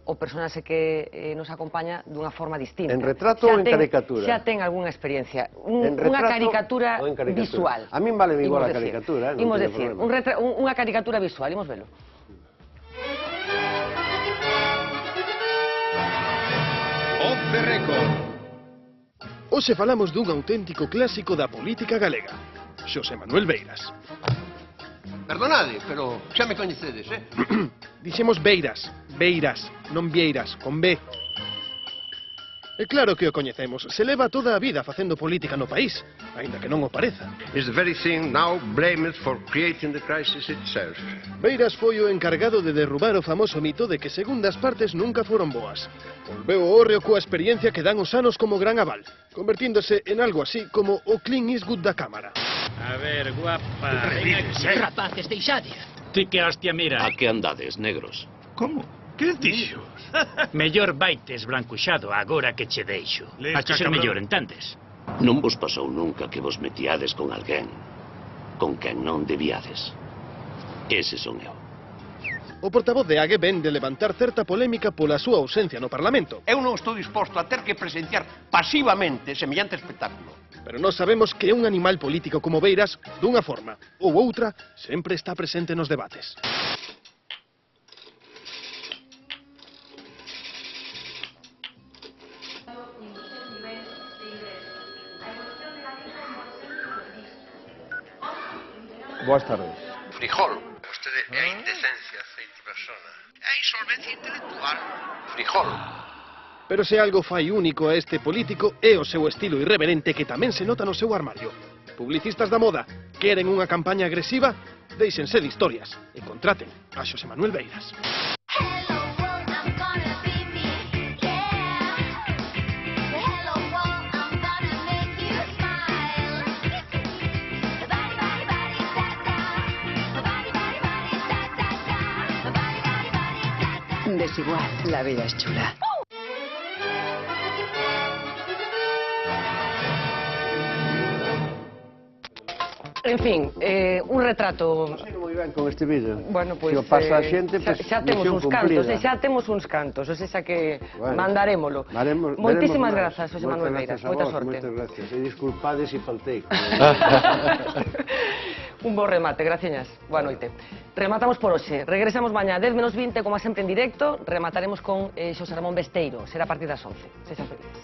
o personaxe que nos acompaña dunha forma distinta. En retrato ou en caricatura? Xa ten algunha experiencia. Unha caricatura visual. A min vale igual a caricatura. Imos decir, unha caricatura visual, imos velo. Off the record. Hoxe falamos dun auténtico clásico da política galega, Xosé Manuel Beiras. Perdonade, pero xa me coñecedes, Dixemos Beiras, non Vieiras, con B. É claro que o coñecemos, se leva toda a vida facendo política no país, aínda que non o pareza. Is the very thing now blamed for creating the crisis itself. Beiras foi o encargado de derrubar o famoso mito de que segundas partes nunca foron boas. Volveu o hórreo coa experiencia que dan os anos como gran aval, convertíndose en algo así como o Clint Eastwood da Cámara. A ver, guapa... Rapaces, deixade. Ti que hostia mira. A que andades, negros? Como? Que dixos? Mellor baites blancuxado agora que che deixo. Hache ser mellor, entendes? Non vos pasou nunca que vos metiades con alguén con quen non debíades. Ese son eu. O portavoz de AG ven de levantar certa polémica pola súa ausencia no Parlamento. Eu non estou disposto a ter que presenciar pasivamente semellante espectáculo. Pero nós sabemos que un animal político como Beiras, dunha forma ou outra, sempre está presente nos debates. Boas tardes. Frijol. Vostede é a indecencia feita persona. É a insolvencia intelectual. Frijol. Pero se algo fai único a este político é o seu estilo irreverente que tamén se nota no seu armario. Publicistas da moda queren unha campaña agresiva? Déixense de historias e contraten a Xosé Manuel Beiras. Desigual, la vida es chula. En fin, un retrato... Non sei moi ben con este vídeo. Bueno, pois... Se o pasa a xente, xa temos uns cantos, xa temos uns cantos, o sea que mandarémolo. Moitísimas grazas, Xosé Manuel Beiras, moita sorte. Moitas gracias, e disculpades se faltei. Un bo remate, graciñas. Boa noite. Rematamos por hoxe. Regresamos mañá 10:20, como sempre en directo. Remataremos con Xosé Ramón Besteiro. Será a partir das 11. Sexan felices.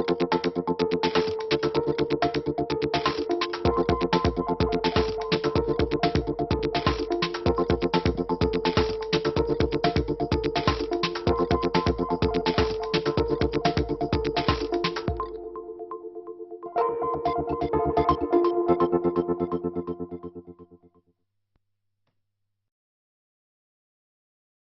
Thank you.